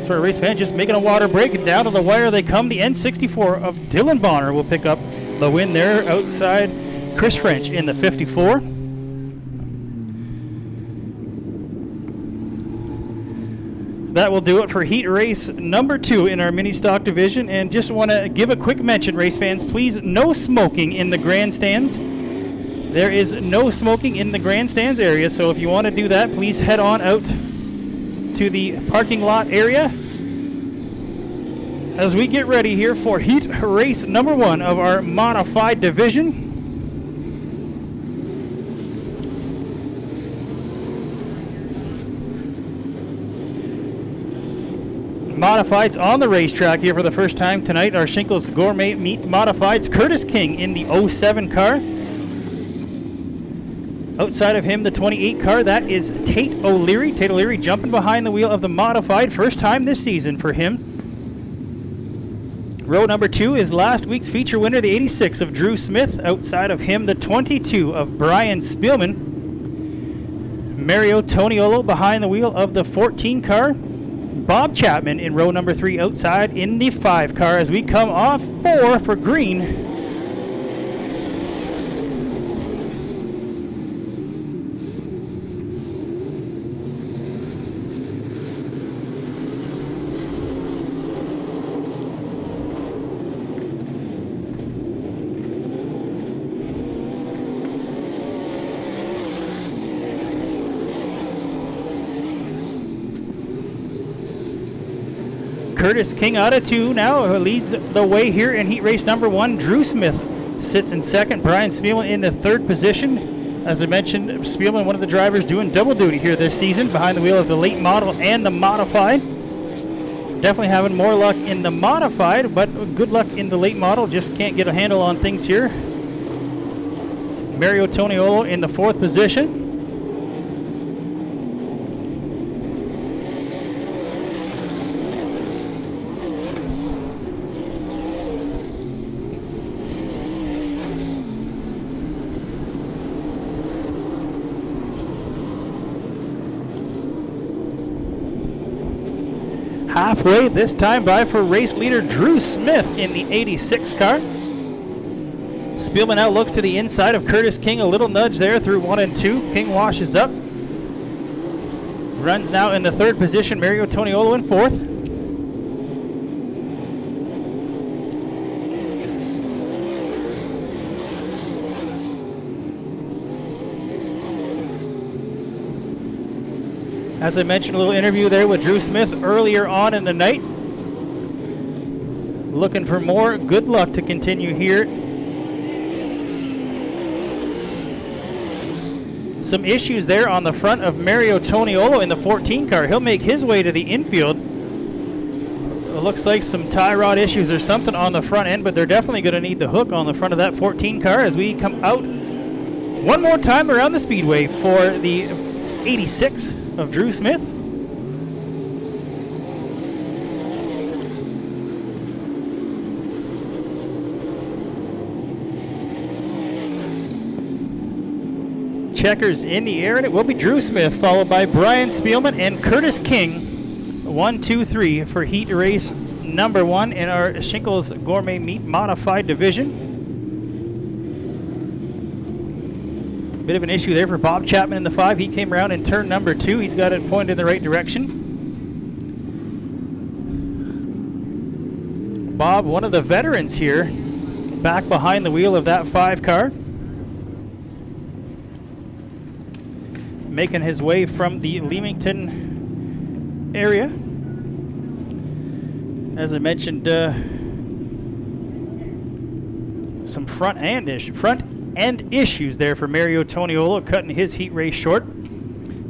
So our race fan just making a water break, and down to the wire they come. The N64 of Dylan Bonner will pick up the win there outside Chris French in the 54. That will do it for heat race number 2 in our mini stock division. And just want to give a quick mention, race fans, please, no smoking in the grandstands. There is no smoking in the grandstands area, so if you want to do that, please head on out to the parking lot area as we get ready here for heat race number 1 of our modified division. Modifieds on the racetrack here for the first time tonight. Our Shinkles Gourmet Meat Modifieds. Curtis King in the 07 car. Outside of him, the 28 car, that is Tate O'Leary. Tate O'Leary jumping behind the wheel of the modified. First time this season for him. Row number 2 is last week's feature winner, the 86 of Drew Smith. Outside of him, the 22 of Brian Spielman. Mario Toniolo behind the wheel of the 14 car. Bob Chapman in row number 3 outside in the 5 car as we come off 4 for green. Curtis King out of 2 now, who leads the way here in heat race number 1. Drew Smith sits in second. Brian Spielman in the 3rd position. As I mentioned, Spielman, one of the drivers doing double duty here this season behind the wheel of the late model and the modified. Definitely having more luck in the modified, but good luck in the late model. Just can't get a handle on things here. Mario Toniolo in the 4th position. Halfway this time by for race leader Drew Smith in the 86 car. Spielman now looks to the inside of Curtis King. A little nudge there through 1 and 2. King washes up. Runs now in the 3rd position. Mario Toniolo in 4th. As I mentioned, a little interview there with Drew Smith earlier on in the night. Looking for more good luck to continue here. Some issues there on the front of Mario Toniolo in the 14 car. He'll make his way to the infield. It looks like some tie rod issues or something on the front end, but they're definitely going to need the hook on the front of that 14 car as we come out one more time around the speedway for the 86 of Drew Smith. Checkers in the air, and it will be Drew Smith followed by Brian Spielman and Curtis King. 1, 2, 3 for heat race number 1 in our Shinkles Gourmet Meat Modified division. Bit of an issue there for Bob Chapman in the 5. He came around in turn number 2. He's got it pointed in the right direction. Bob, one of the veterans here, back behind the wheel of that 5 car. Making his way from the Leamington area. As I mentioned, some front end issues there for Mario Toniolo, cutting his heat race short.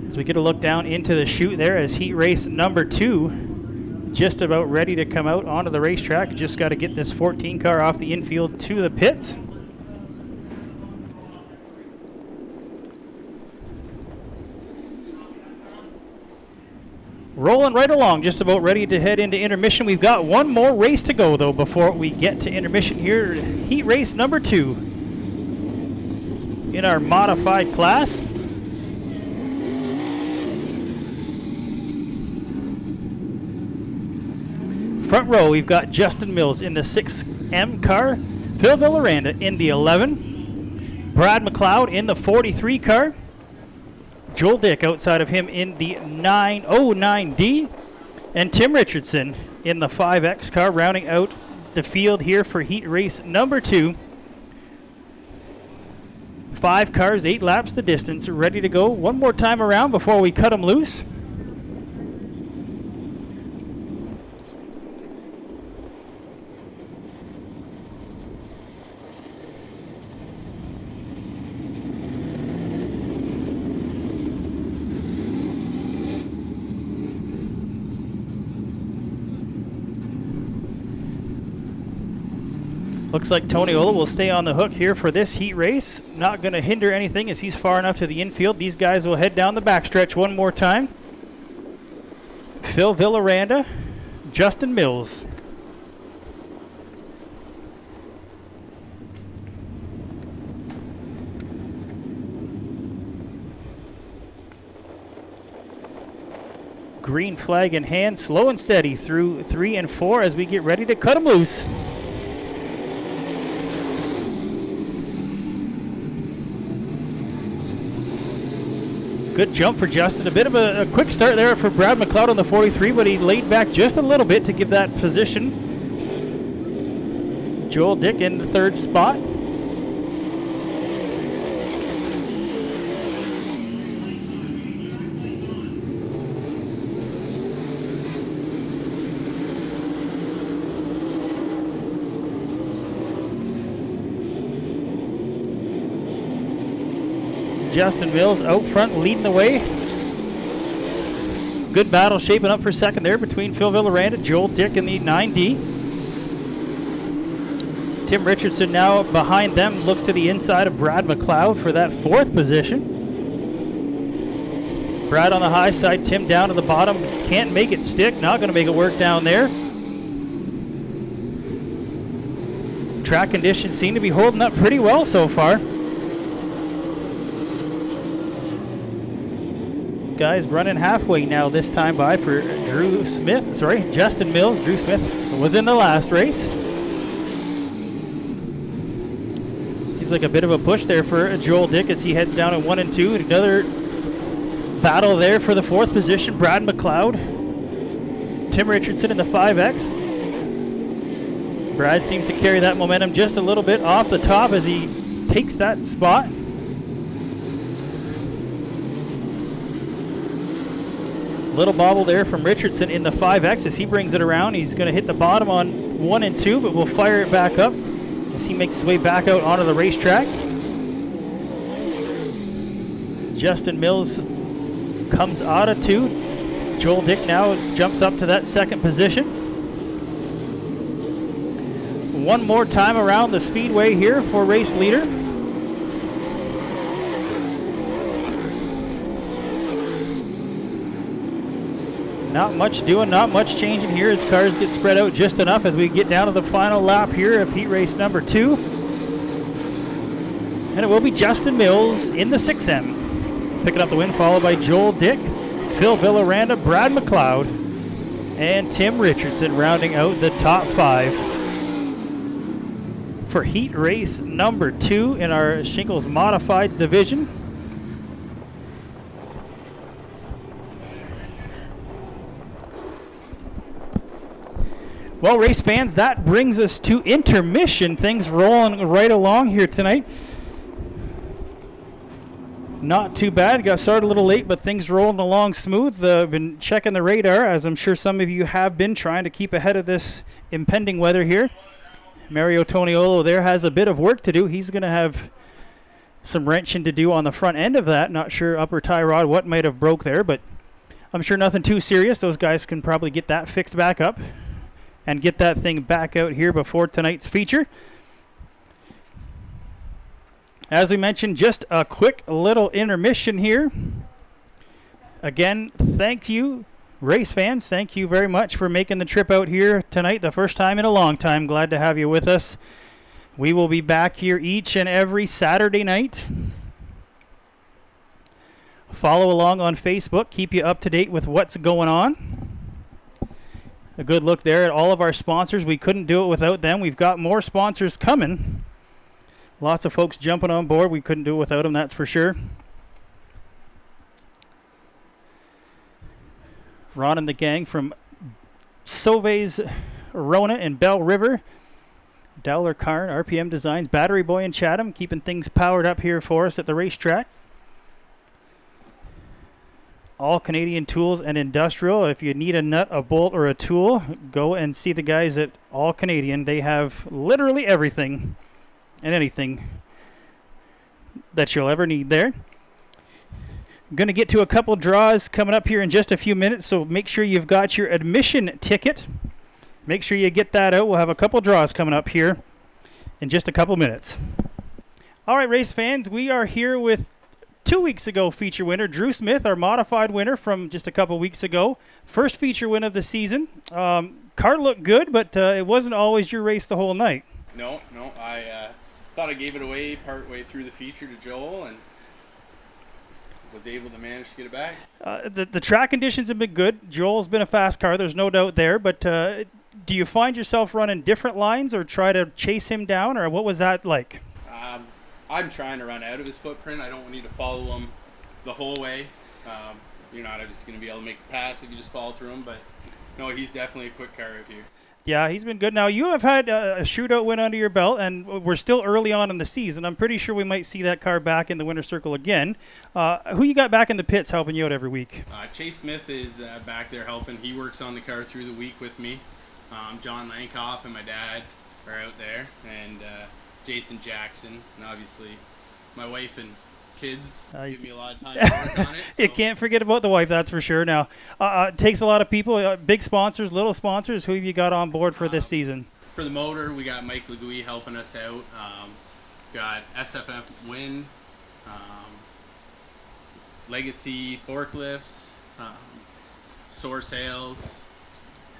As we get a look down into the chute there as heat race number 2 just about ready to come out onto the racetrack. Just got to get this 14 car off the infield to the pits. Rolling right along, just about ready to head into intermission. We've got one more race to go, though, before we get to intermission here. Heat race number 2 in our modified class. front row, we've got Justin Mills in the 6M car, Phil Villaranda in the 11, Brad McLeod in the 43 car, Joel Dick outside of him in the 909D, and Tim Richardson in the 5X car, rounding out the field here for heat race number 2. 5 cars, 8 laps the distance, ready to go one more time around before we cut them loose. Looks like Tony Ola will stay on the hook here for this heat race. Not going to hinder anything as he's far enough to the infield. These guys will head down the backstretch one more time. Phil Villaranda, Justin Mills. Green flag in hand, slow and steady through 3 and 4 as we get ready to cut them loose. Good jump for Justin. A bit of a quick start there for Brad McLeod on the 43, but he laid back just a little bit to give that position. Joel Dick in the 3rd spot. Justin Mills out front leading the way. Good battle shaping up for second there between Phil Villaranda, Joel Dick in the 9D. Tim Richardson now behind them, looks to the inside of Brad McLeod for that 4th position. Brad on the high side, Tim down to the bottom. Can't make it stick, not going to make it work down there. Track conditions seem to be holding up pretty well so far. Guys running halfway now this time by for Justin Mills. Drew Smith was in the last race. Seems like a bit of a push there for Joel Dick as he heads down at 1 and 2. Another battle there for the 4th position. Brad McLeod, Tim Richardson in the 5X. Brad seems to carry that momentum just a little bit off the top as he takes that spot. Little bobble there from Richardson in the 5X as he brings it around. He's going to hit the bottom on 1 and 2, but we'll fire it back up as he makes his way back out onto the racetrack. Justin Mills comes out of 2. Joel Dick now jumps up to that 2nd position. One more time around the speedway here for race leader. Not much doing, not much changing here as cars get spread out just enough as we get down to the final lap here of heat race number 2. And it will be Justin Mills in the 6M, picking up the win, followed by Joel Dick, Phil Villaranda, Brad McLeod, and Tim Richardson rounding out the top 5 for heat race number 2 in our Shingles Modifieds division. Well, race fans, that brings us to intermission. Things rolling right along here tonight. Not too bad. Got started a little late, but things rolling along smooth. I've been checking the radar, as I'm sure some of you have been, trying to keep ahead of this impending weather here. Mario Toniolo there has a bit of work to do. He's going to have some wrenching to do on the front end of that. Not sure upper tie rod what might have broke there, but I'm sure nothing too serious. Those guys can probably get that fixed back up and get that thing back out here before tonight's feature. As we mentioned, just a quick little intermission here. Again, thank you, race fans. Thank you very much for making the trip out here tonight, the first time in a long time. Glad to have you with us. We will be back here each and every Saturday night. Follow along on Facebook. Keep you up to date with what's going on. A good look there at all of our sponsors. We couldn't do it without them. We've got more sponsors coming. Lots of folks jumping on board. We couldn't do it without them, that's for sure. Ron and the gang from Sauve's Rona and Bell River. Dowler Karn, RPM Designs, Battery Boy in Chatham, keeping things powered up here for us at the racetrack. All Canadian Tools and Industrial. If you need a nut, a bolt, or a tool, go and see the guys at All Canadian. They have literally everything and anything that you'll ever need there. Going to get to a couple draws coming up here in just a few minutes, so make sure you've got your admission ticket. Make sure you get that out. We'll have a couple draws coming up here in just a couple minutes. All right, race fans, we are here with 2 weeks ago feature winner, Drew Smith, our modified winner from just a couple weeks ago. First feature win of the season. Car looked good, but it wasn't always your race the whole night. No, I thought I gave it away partway through the feature to Joel and was able to manage to get it back. The track conditions have been good. Joel's been a fast car, there's no doubt there, but do you find yourself running different lines or try to chase him down, or what was that like? I'm trying to run out of his footprint. I don't need to follow him the whole way. You're not just going to be able to make the pass if you just follow through him, but no, he's definitely a quick car out here. Yeah, he's been good. Now, you have had a shootout win under your belt, and we're still early on in the season. I'm pretty sure we might see that car back in the winner's circle again. Who you got back in the pits helping you out every week? Chase Smith is back there helping. He works on the car through the week with me. John Lankoff and my dad are out there, and Jason Jackson, and obviously my wife and kids give me a lot of time to work on it. So. You can't forget about the wife, that's for sure. Now, it takes a lot of people, big sponsors, little sponsors. Who have you got on board for this season? For the motor, we got Mike Legui helping us out. Got SFF Win, Legacy Forklifts, Source Sales.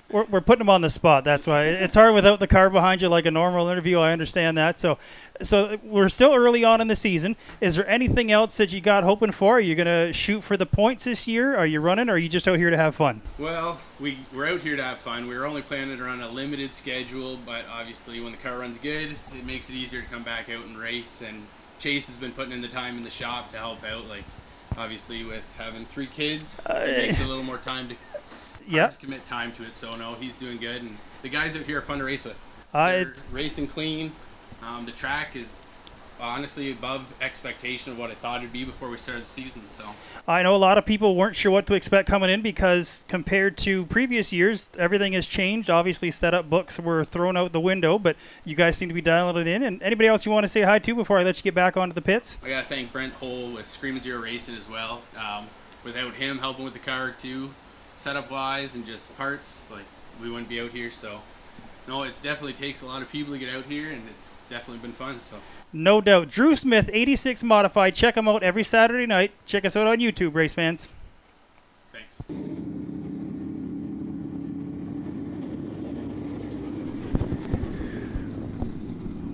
We're putting them on the spot. That's why it's hard without the car behind you like a normal interview. I understand that. So we're still early on in the season. Is there anything else that you got hoping for? Are you going to shoot for the points this year? Are you running, or are you just out here to have fun? Well, we're out here to have fun. We were only planning to run a limited schedule, but obviously when the car runs good, it makes it easier to come back out and race. And Chase has been putting in the time in the shop to help out. Like, obviously with having 3 kids, it makes it a little more time to... Yeah, commit time to it. So no, he's doing good, and the guys out here are fun to race with. It's racing clean. The track is honestly above expectation of what I thought it'd be before we started the season. So I know a lot of people weren't sure what to expect coming in because compared to previous years, everything has changed. Obviously, setup books were thrown out the window, but you guys seem to be dialing it in. And anybody else you want to say hi to before I let you get back onto the pits? I gotta thank Brent Hole with Screamin' Zero Racing as well. Without him helping with the car too, setup wise and just parts, like, we wouldn't be out here. So no, it definitely takes a lot of people to get out here, and it's definitely been fun. So no doubt. Drew Smith, 86 Modified. Check him out every Saturday night. Check us out on YouTube, race fans. Thanks.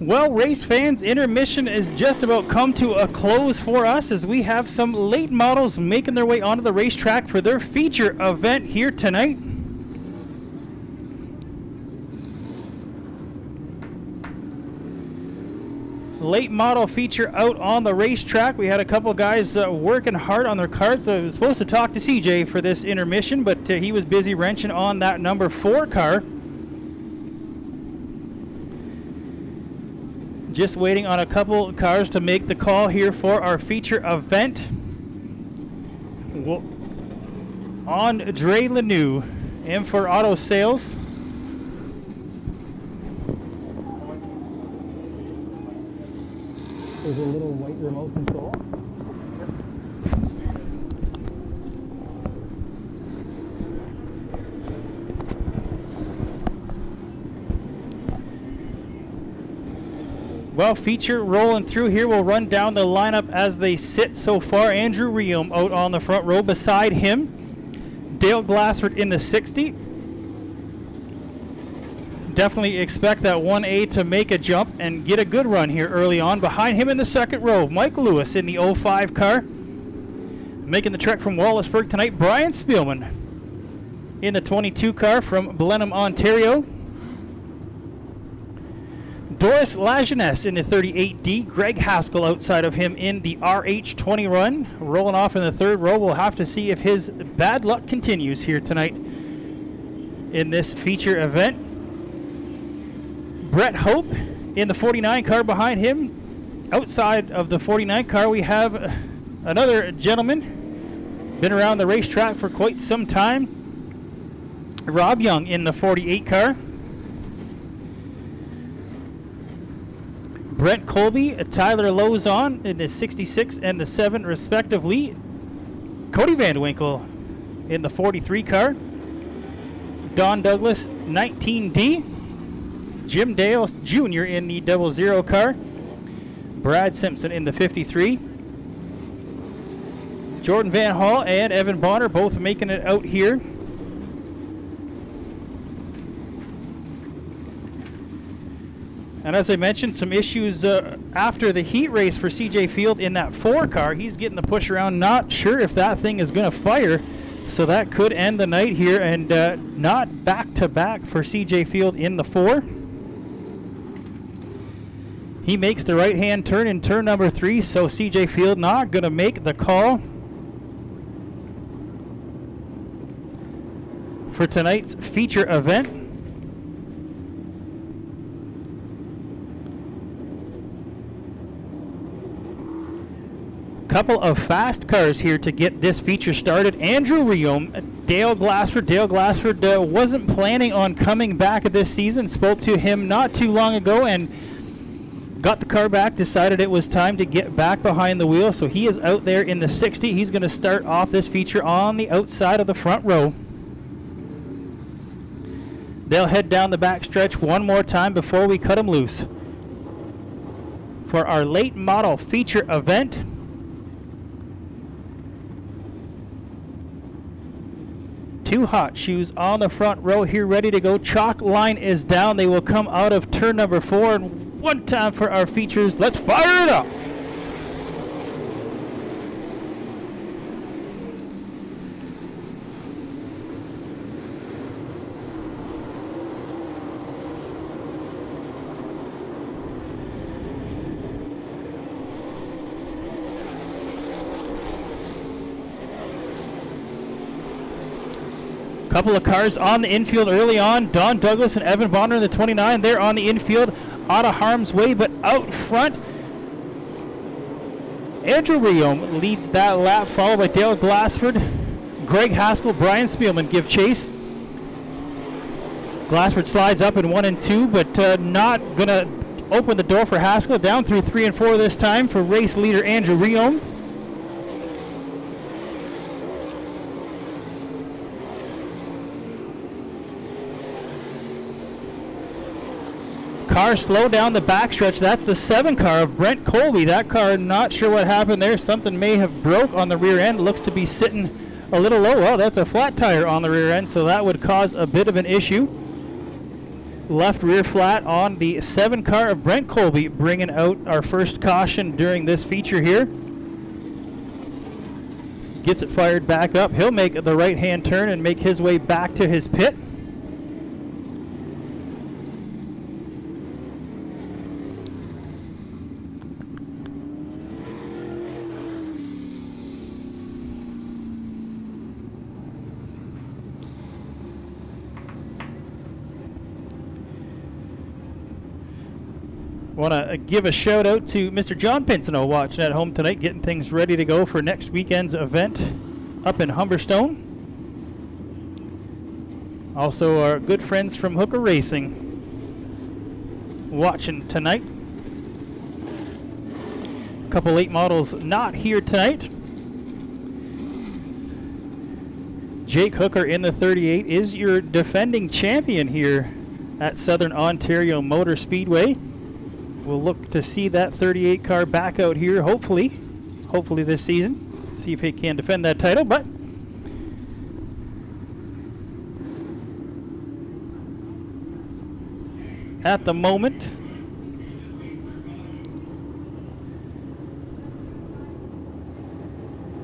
Well, race fans, intermission is just about come to a close for us as we have some late models making their way onto the racetrack for their feature event here tonight. Late model feature out on the racetrack. We had a couple guys working hard on their cars. So I was supposed to talk to CJ for this intermission, but he was busy wrenching on that number 4 car. Just waiting on a couple cars to make the call here for our feature event. Andre Lanou in for auto sales. There's a little white remote control. Well, feature rolling through here. We'll run down the lineup as they sit so far. Andrew Riehm out on the front row. Beside him, Dale Glassford in the 60. Definitely expect that 1A to make a jump and get a good run here early on. Behind him in the second row, Mike Lewis in the 05 car. Making the trek from Wallaceburg tonight, Brian Spielman. in the 22 car from Blenheim, Ontario. Doris Lajeunesse in the 38D. Greg Haskell outside of him in the RH20 run. Rolling off in the third row. We'll have to see if his bad luck continues here tonight in this feature event. Brett Hope in the 49 car behind him. Outside of the 49 car, we have another gentleman. Been around the racetrack for quite some time. Rob Young in the 48 car. Brent Colby, Tyler Lozon in the 66 and the 7 respectively. Cody Van Winkle in the 43 car. Don Douglas, 19D. Jim Dale Jr. in the 00 car. Brad Simpson in the 53. Jordan Van Hall and Evan Bonner both making it out here. And as I mentioned, some issues after the heat race for CJ Field in that 4 car. He's getting the push around. Not sure if that thing is going to fire. So that could end the night here. And not back-to-back for CJ Field in the 4. He makes the right-hand turn in turn number 3. So CJ Field not going to make the call for tonight's feature event. Couple of fast cars here to get this feature started. Andrew Riom, Dale Glassford. Dale Glassford wasn't planning on coming back this season. Spoke to him not too long ago and got the car back. Decided it was time to get back behind the wheel. So he is out there in the 60. He's going to start off this feature on the outside of the front row. They'll head down the back stretch one more time before we cut them loose for our late model feature event. Two hot shoes on the front row here ready to go. Chalk line is down. They will come out of turn number 4. And one time for our features. Let's fire it up. Couple of cars on the infield early on. Don Douglas and Evan Bonner in the 29. They're on the infield, out of harm's way, but out front, Andrew Riom leads that lap, followed by Dale Glassford. Greg Haskell, Brian Spielman give chase. Glassford slides up in 1 and 2, but not going to open the door for Haskell. Down through 3 and 4 this time for race leader Andrew Riom. Car slow down the backstretch. That's the 7 car of Brent Colby. That car, not sure what happened there. Something may have broke on the rear end. Looks to be sitting a little low. Well, that's a flat tire on the rear end, so that would cause a bit of an issue. Left rear flat on the 7 car of Brent Colby, bringing out our first caution during this feature here. Gets it fired back up. He'll make the right-hand turn and make his way back to his pit. Want to give a shout out to Mr. John Pinsino watching at home tonight, getting things ready to go for next weekend's event up in Humberstone. Also our good friends from Hooker Racing watching tonight. Couple late models not here tonight. Jake Hooker in the 38 is your defending champion here at Southern Ontario Motor Speedway. We'll look to see that 38 car back out here, hopefully this season. See if he can defend that title, but at the moment,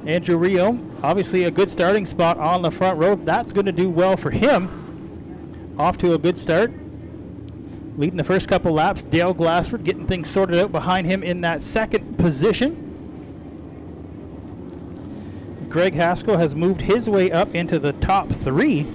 Andrew Rio, obviously a good starting spot on the front row. That's going to do well for him. Off to a good start. Leading the first couple laps, Dale Glassford getting things sorted out behind him in that second position. Greg Haskell has moved his way up into the top 3.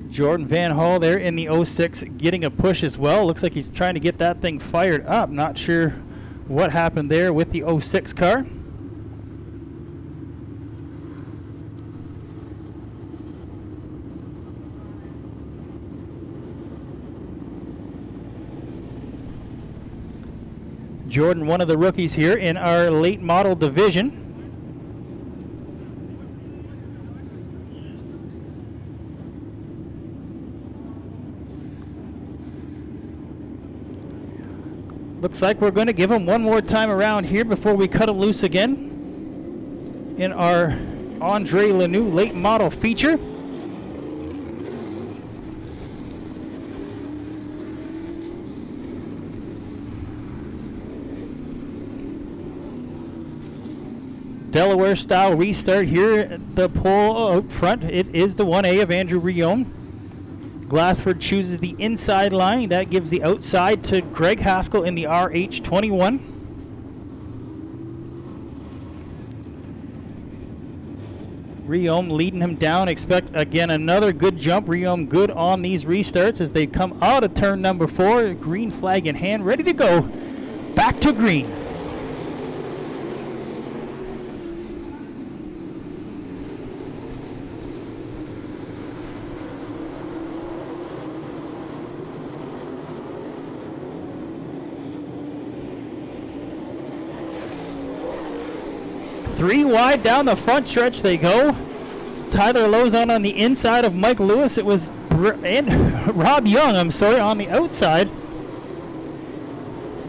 Jordan Van Hall there in the 06 getting a push as well. Looks like he's trying to get that thing fired up. Not sure what happened there with the 06 car. Jordan, one of the rookies here in our late model division. Looks like we're going to give him one more time around here before we cut him loose again in our Andre Lanoux late model feature. Delaware style restart here at the pole out front. It is the 1A of Andrew Rion. Glassford chooses the inside line. That gives the outside to Greg Haskell in the RH21. Riom leading him down. Expect, again, another good jump. Riom good on these restarts as they come out of turn number 4. Green flag in hand, ready to go. Back to green. Three wide down the front stretch they go. Tyler Lozon on the inside of Mike Lewis. It was Rob Young, on the outside.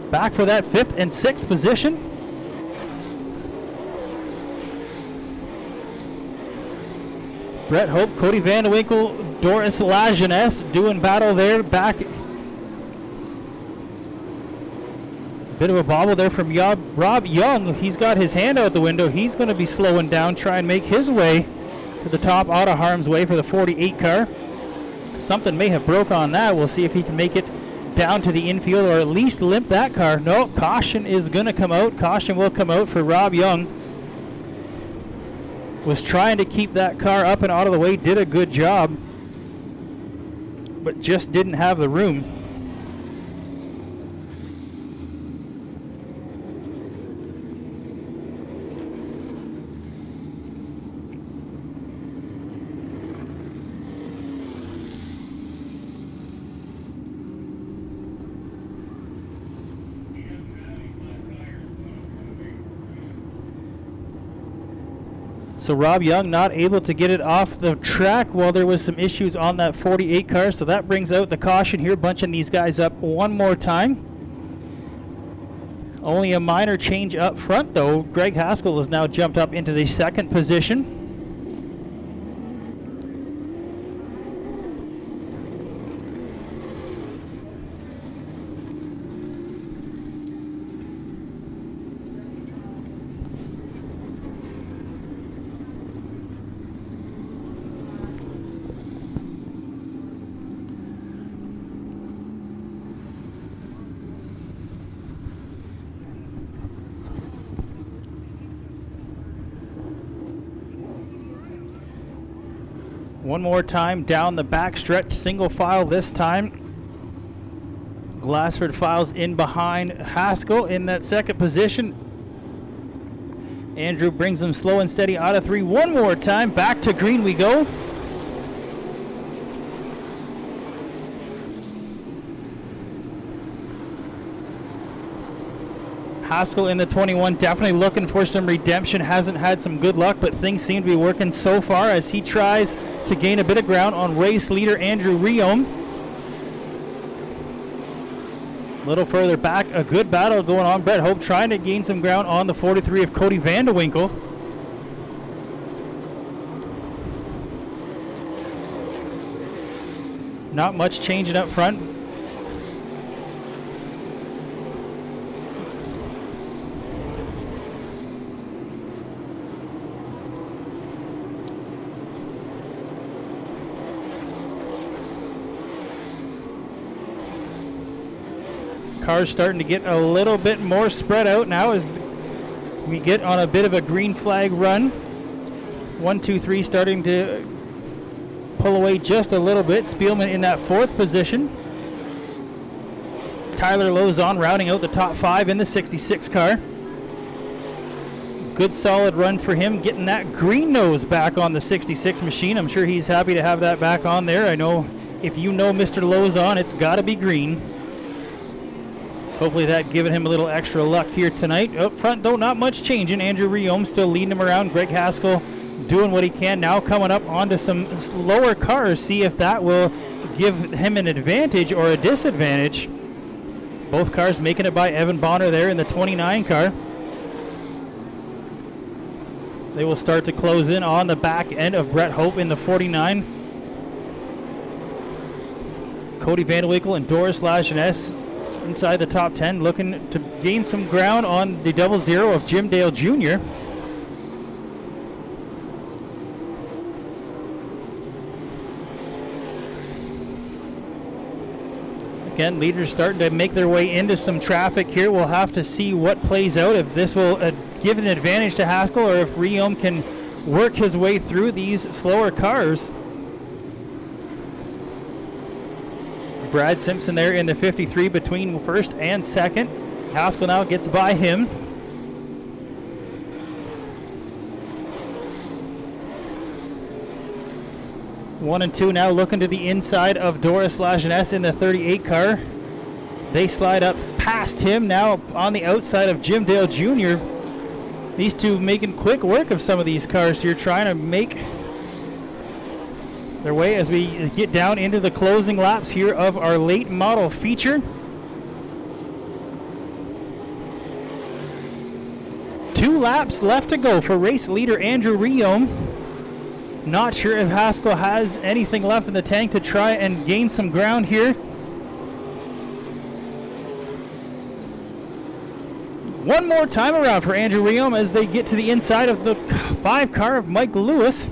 Back for that 5th and 6th position. Brett Hope, Cody Van Winkle, Doris Lajeunesse doing battle there. Back. Bit of a bobble there from Rob Young. He's got his hand out the window. He's going to be slowing down, try and make his way to the top out of harm's way for the 48 car. Something may have broke on that. We'll see if he can make it down to the infield or at least limp that car. No, caution is going to come out. Caution will come out for Rob Young. Was trying to keep that car up and out of the way. Did a good job, but just didn't have the room. So Rob Young not able to get it off the track while there was some issues on that 48 car. So that brings out the caution here, bunching these guys up one more time. Only a minor change up front though. Greg Haskell has now jumped up into the 2nd position. One more time down the back stretch, single file this time. Glassford files in behind Haskell in that 2nd position. Andrew brings them slow and steady out of 3. One more time, back to green we go. Haskell in the 21, definitely looking for some redemption. Hasn't had some good luck, but things seem to be working so far as he tries to gain a bit of ground on race leader Andrew Riom. little further back, a good battle going on. Brett Hope trying to gain some ground on the 43 of Cody Vandewinkle. Not much changing up front. Cars starting to get a little bit more spread out now as we get on a bit of a green flag run. 1, 2, 3 starting to pull away just a little bit. Spielman in that 4th position. Tyler Lozon rounding out the top 5 in the 66 car. Good solid run for him, getting that green nose back on the 66 machine. I'm sure he's happy to have that back on there. I know if you know Mr. Lozon, it's got to be green. Hopefully that giving him a little extra luck here tonight. Up front, though, not much changing. Andrew Riom still leading him around. Greg Haskell doing what he can. Now coming up onto some lower cars. See if that will give him an advantage or a disadvantage. Both cars making it by Evan Bonner there in the 29 car. They will start to close in on the back end of Brett Hope in the 49. Cody Vandewinkle and Doris Lajeunesse inside the top 10, looking to gain some ground on the 00 of Jim Dale Jr. Again, leaders starting to make their way into some traffic here. We'll have to see what plays out, if this will give an advantage to Haskell or if Riom can work his way through these slower cars. Brad Simpson there in the 53 between 1st and 2nd. Haskell now gets by him. One and 2 now looking to the inside of Doris Lajeunesse in the 38 car. They slide up past him now on the outside of Jim Dale Jr. These two making quick work of some of these cars here, trying to make their way as we get down into the closing laps here of our late model feature. 2 laps left to go for race leader Andrew Riom. Not sure if Haskell has anything left in the tank to try and gain some ground here. One more time around for Andrew Riom as they get to the inside of the 5 car of Mike Lewis.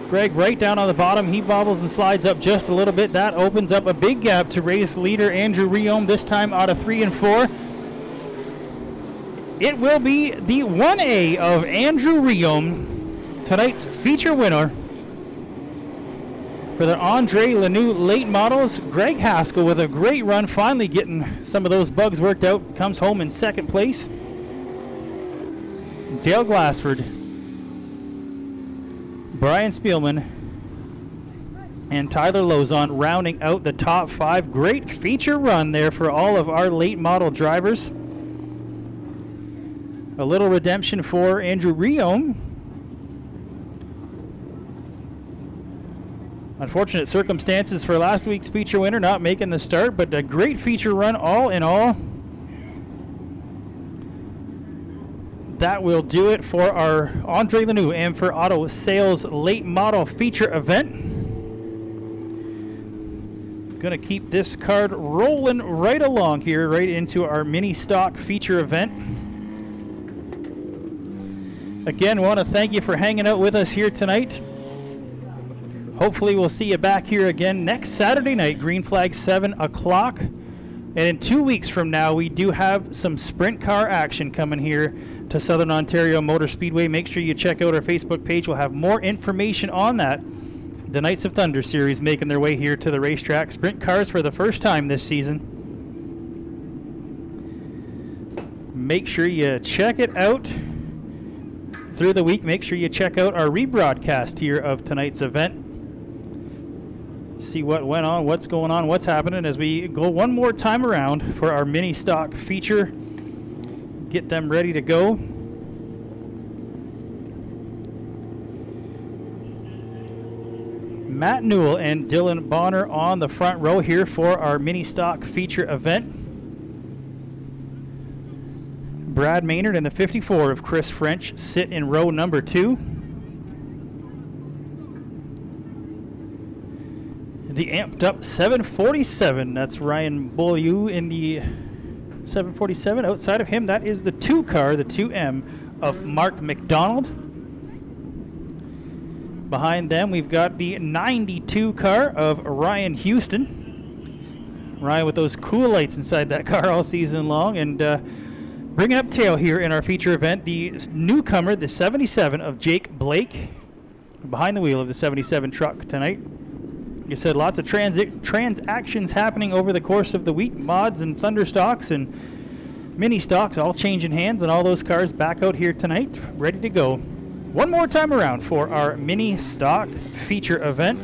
Greg right down on the bottom. He bobbles and slides up just a little bit. That opens up a big gap to race leader Andrew Riom, this time out of 3 and 4. It will be the 1A of Andrew Riom, tonight's feature winner. For the Andre Lanoux late models, Greg Haskell with a great run, finally getting some of those bugs worked out, comes home in 2nd place. Dale Glassford, Brian Spielman, and Tyler Lozon rounding out the top 5. Great feature run there for all of our late model drivers. A little redemption for Andrew Riom. Unfortunate circumstances for last week's feature winner not making the start, but a great feature run all in all. That will do it for our Andre Lanoux and for Auto Sales late model feature event. Gonna keep this card rolling right along here, right into our mini stock feature event. Again, want to thank you for hanging out with us here tonight. Hopefully we'll see you back here again next Saturday night, green flag 7 o'clock. And in 2 weeks from now, we do have some sprint car action coming here to Southern Ontario Motor Speedway. Make sure you check out our Facebook page. We'll have more information on that. The Knights of Thunder series making their way here to the racetrack. Sprint cars for the first time this season. Make sure you check it out through the week. Make sure you check out our rebroadcast here of tonight's event. See what went on, what's going on, what's happening as we go one more time around for our mini stock feature. Get them ready to go. Matt Newell and Dylan Bonner on the front row here for our mini stock feature event. Brad Maynard and the 54 of Chris French sit in row number 2. The amped up 747, that's Ryan Beaulieu in the 747. Outside of him, that is the 2 car, the 2M of Mark McDonald. Behind them, we've got the 92 car of Ryan Houston. Ryan with those cool lights inside that car all season long. And bringing up tail here in our feature event, the newcomer, the 77 of Jake Blake, behind the wheel of the 77 truck tonight. Like I said, lots of transactions happening over the course of the week. Mods and Thunder stocks and mini stocks all changing hands, and all those cars back out here tonight, ready to go. One more time around for our mini stock feature event.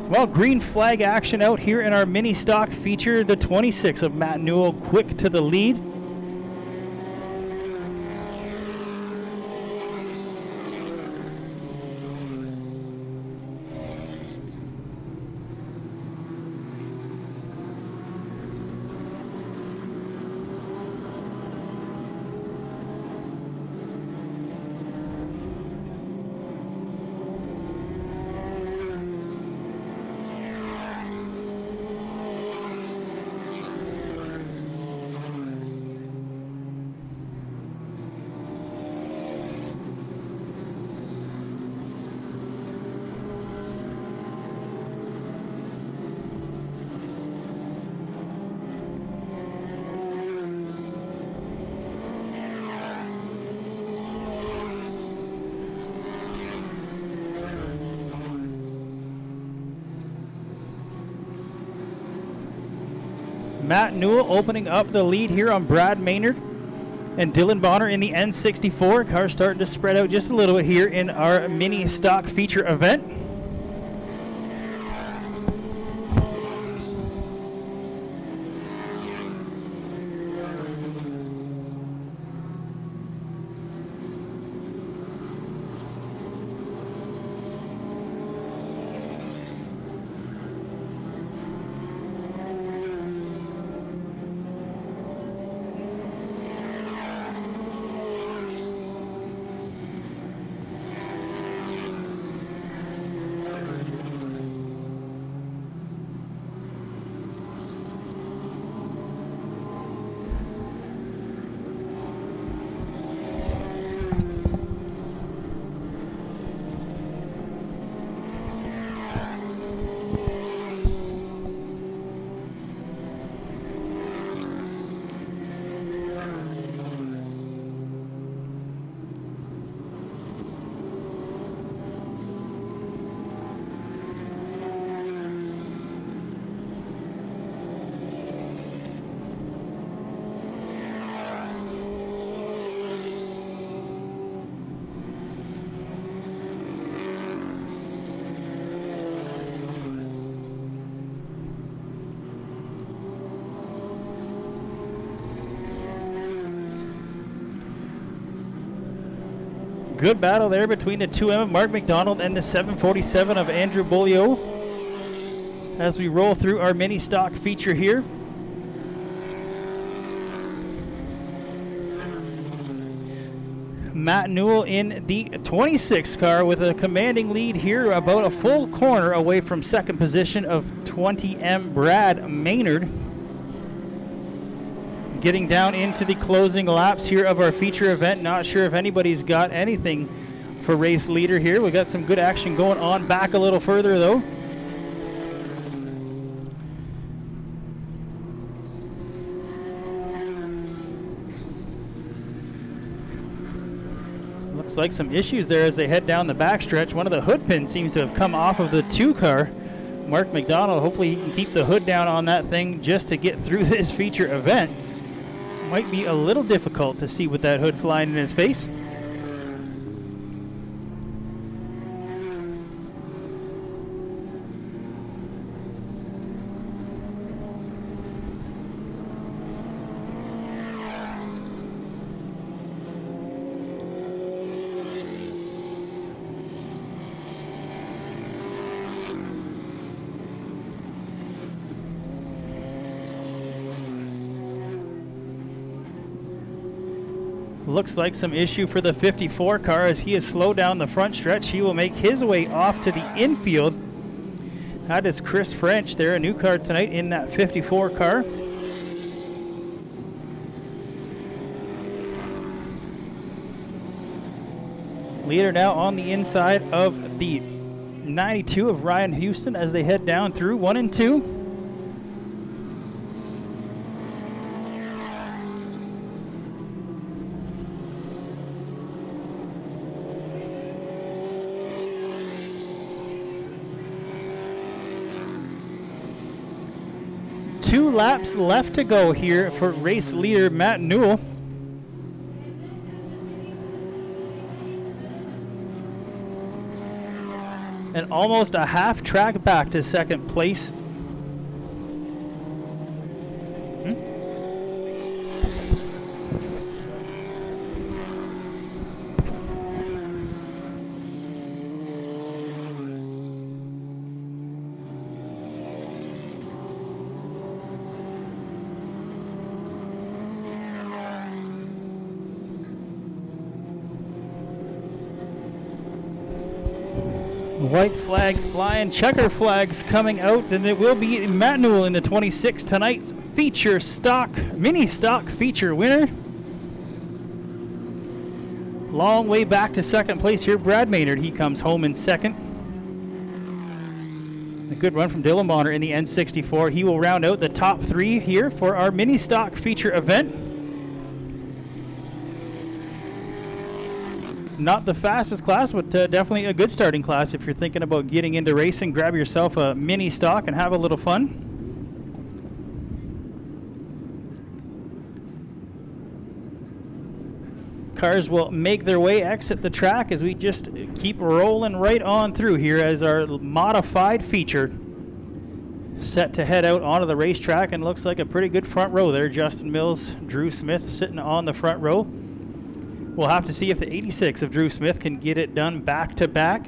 Well, green flag action out here in our mini stock feature. The 26 of Matt Newell quick to the lead. Matt Newell opening up the lead here on Brad Maynard and Dylan Bonner in the N64. Cars starting to spread out just a little bit here in our mini stock feature event. Good battle there between the 2M of Mark McDonald and the 747 of Andrew Beaulieu as we roll through our mini stock feature here. Matt Newell in the 26 car with a commanding lead here, about a full corner away from second position of 20M Brad Maynard. Getting down into the closing laps here of our feature event. Not sure if anybody's got anything for race leader here. We got some good action going on back a little further though. Looks like some issues there as they head down the backstretch. One of the hood pins seems to have come off of the 2 car. Mark McDonald, hopefully he can keep the hood down on that thing just to get through this feature event. Might be a little difficult to see with that hood flying in his face. Looks like some issue for the 54 car as he has slowed down the front stretch. He will make his way off to the infield. That is Chris French there, a new car tonight in that 54 car. Leader now on the inside of the 92 of Ryan Houston as they head down through 1 and 2. Two laps left to go here for race leader Matt Newell. And almost a half track back to second place. White flag flying, checker flags coming out, and it will be Matt Newell in the 26 tonight's feature stock, mini stock feature winner. Long way back to second place here, Brad Maynard. He comes home in second. A good run from Dylan Bonner in the N64. He will round out the top 3 here for our mini stock feature event. Not the fastest class, but definitely a good starting class if you're thinking about getting into racing. Grab yourself a mini stock and have a little fun. Cars will make their way, exit the track as we just keep rolling right on through here as our modified feature set to head out onto the racetrack, and looks like a pretty good front row there. Justin Mills, Drew Smith sitting on the front row. We'll have to see if the 86 of Drew Smith can get it done back to back.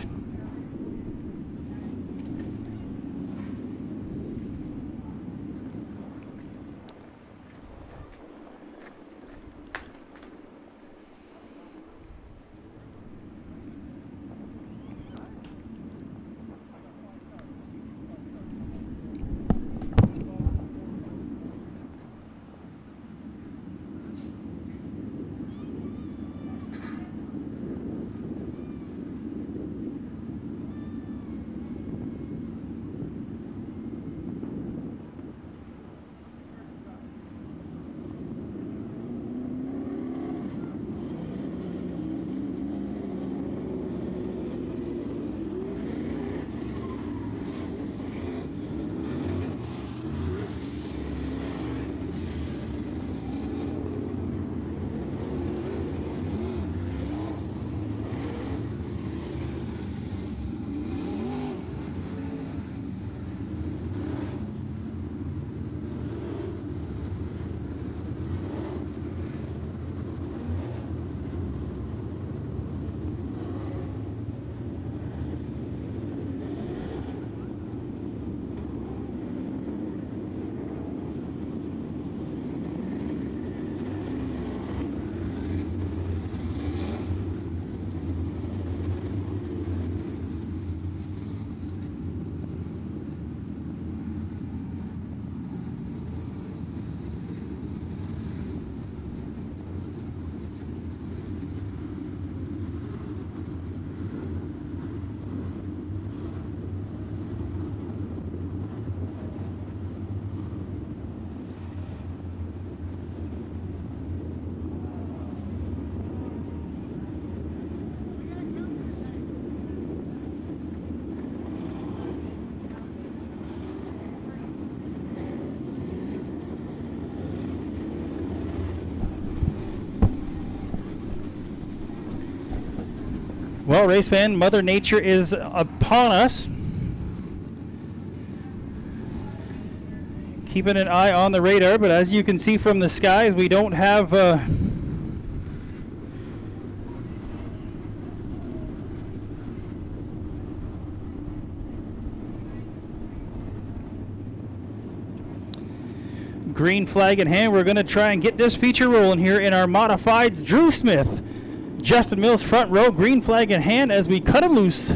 Well, race fan, Mother Nature is upon us. Keeping an eye on the radar, but as you can see from the skies, we don't have green flag in hand. We're going to try and get this feature rolling here in our modifieds. Drew Smith, Justin Mills front row, green flag in hand as we cut him loose.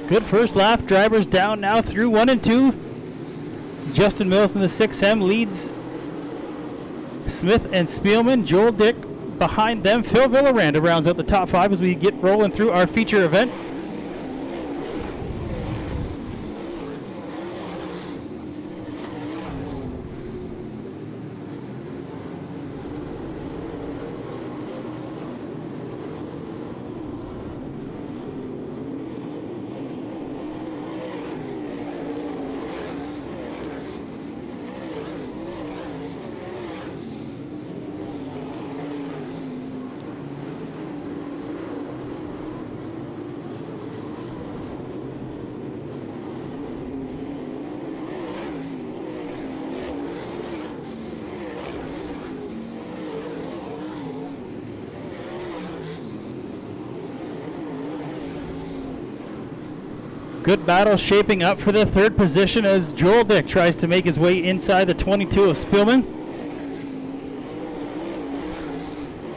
Good first lap. Drivers down now through 1 and 2. Justin Mills in the 6M leads Smith and Spielman. Joel Dick behind them. Phil Villaranda rounds out the top 5 as we get rolling through our feature event. Good battle shaping up for the 3rd position as Joel Dick tries to make his way inside the 22 of Spielman.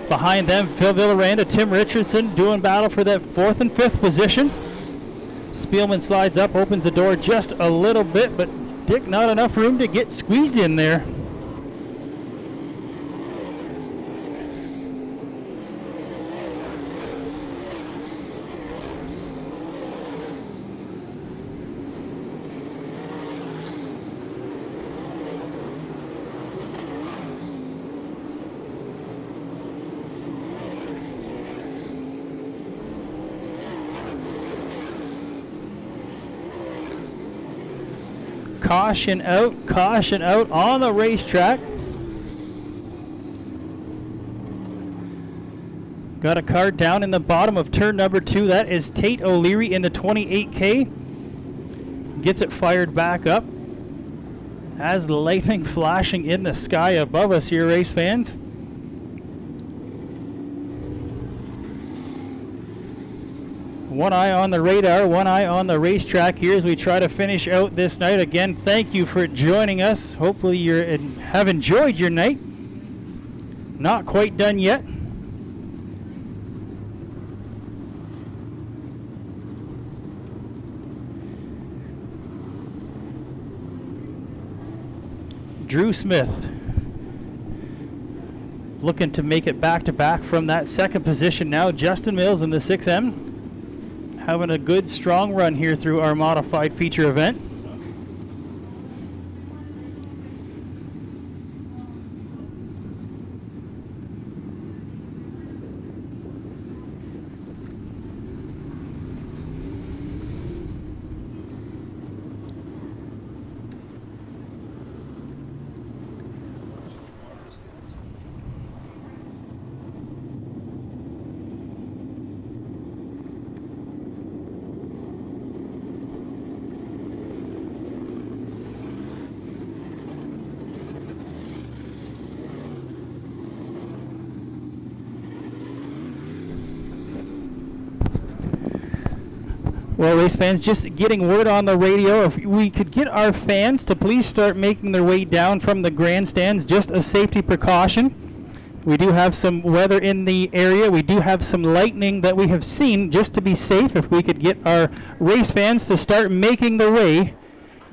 Behind them, Phil Villaranda, Tim Richardson doing battle for that 4th and 5th position. Spielman slides up, opens the door just a little bit, but Dick not enough room to get squeezed in there. Caution out on the racetrack. Got a car down in the bottom of turn number 2. That is Tate O'Leary in the 28K. Gets it fired back up. As lightning flashing in the sky above us here, race fans. One eye on the radar, one eye on the racetrack here as we try to finish out this night. Again, thank you for joining us. Hopefully you have enjoyed your night. Not quite done yet. Drew Smith looking to make it back-to-back from that 2nd position now. Justin Mills in the 6M. Having a good, strong run here through our modified feature event. Well, race fans, just getting word on the radio, if we could get our fans to please start making their way down from the grandstands, just a safety precaution. We do have some weather in the area. We do have some lightning that we have seen. Just to be safe, if we could get our race fans to start making their way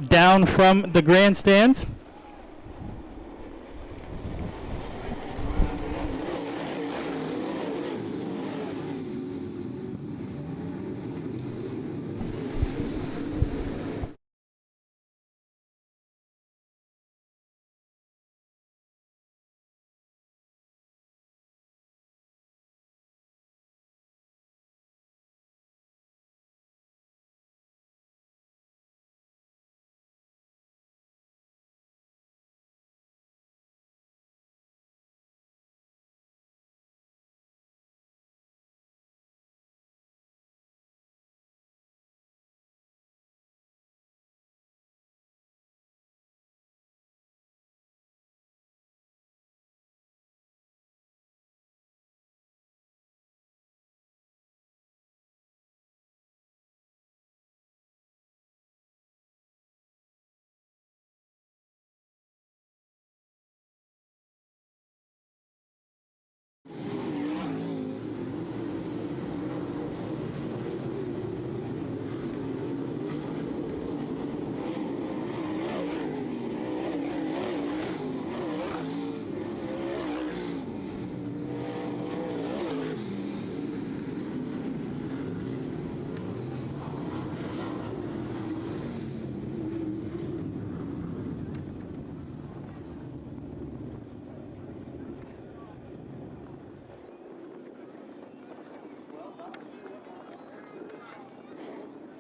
down from the grandstands.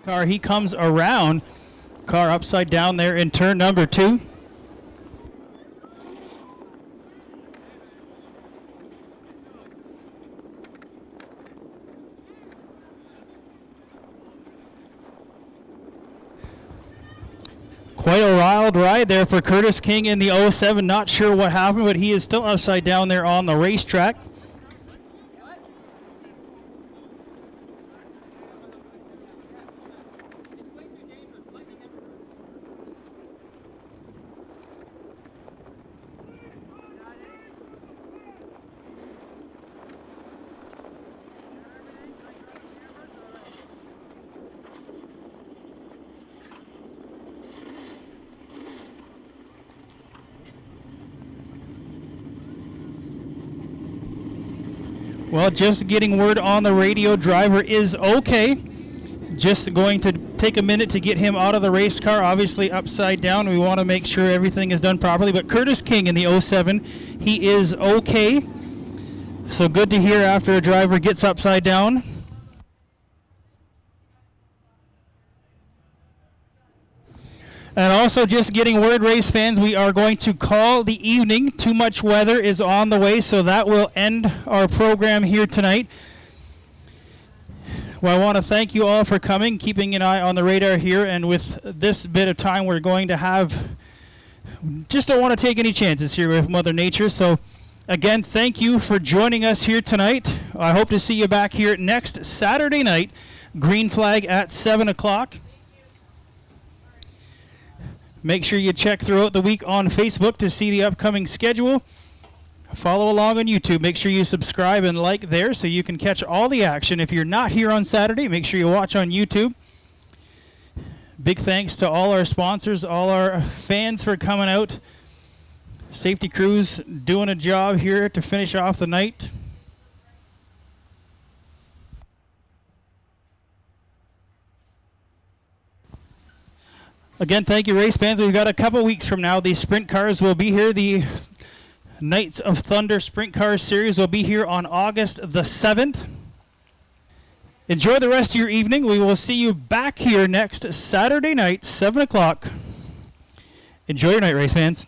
car. He comes around. Car upside down there in turn number 2. Quite a wild ride there for Curtis King in the 07. Not sure what happened, but he is still upside down there on the racetrack. Well, just getting word on the radio, driver is okay. Just going to take a minute to get him out of the race car, obviously upside down. We want to make sure everything is done properly. But Curtis King in the 07, he is okay. So good to hear after a driver gets upside down. And also just getting word, race fans, we are going to call the evening. Too much weather is on the way, so that will end our program here tonight. Well, I want to thank you all for coming, keeping an eye on the radar here. And with this bit of time, we're going to have, just don't want to take any chances here with Mother Nature. So again, thank you for joining us here tonight. I hope to see you back here next Saturday night, green flag at 7 o'clock. Make sure you check throughout the week on Facebook to see the upcoming schedule. Follow along on YouTube. Make sure you subscribe and like there so you can catch all the action. If you're not here on Saturday, make sure you watch on YouTube. Big thanks to all our sponsors, all our fans for coming out. Safety crews doing a job here to finish off the night. Again, thank you, race fans. We've got a couple weeks from now. These sprint cars will be here. The Knights of Thunder Sprint Car Series will be here on August the 7th. Enjoy the rest of your evening. We will see you back here next Saturday night, 7 o'clock. Enjoy your night, race fans.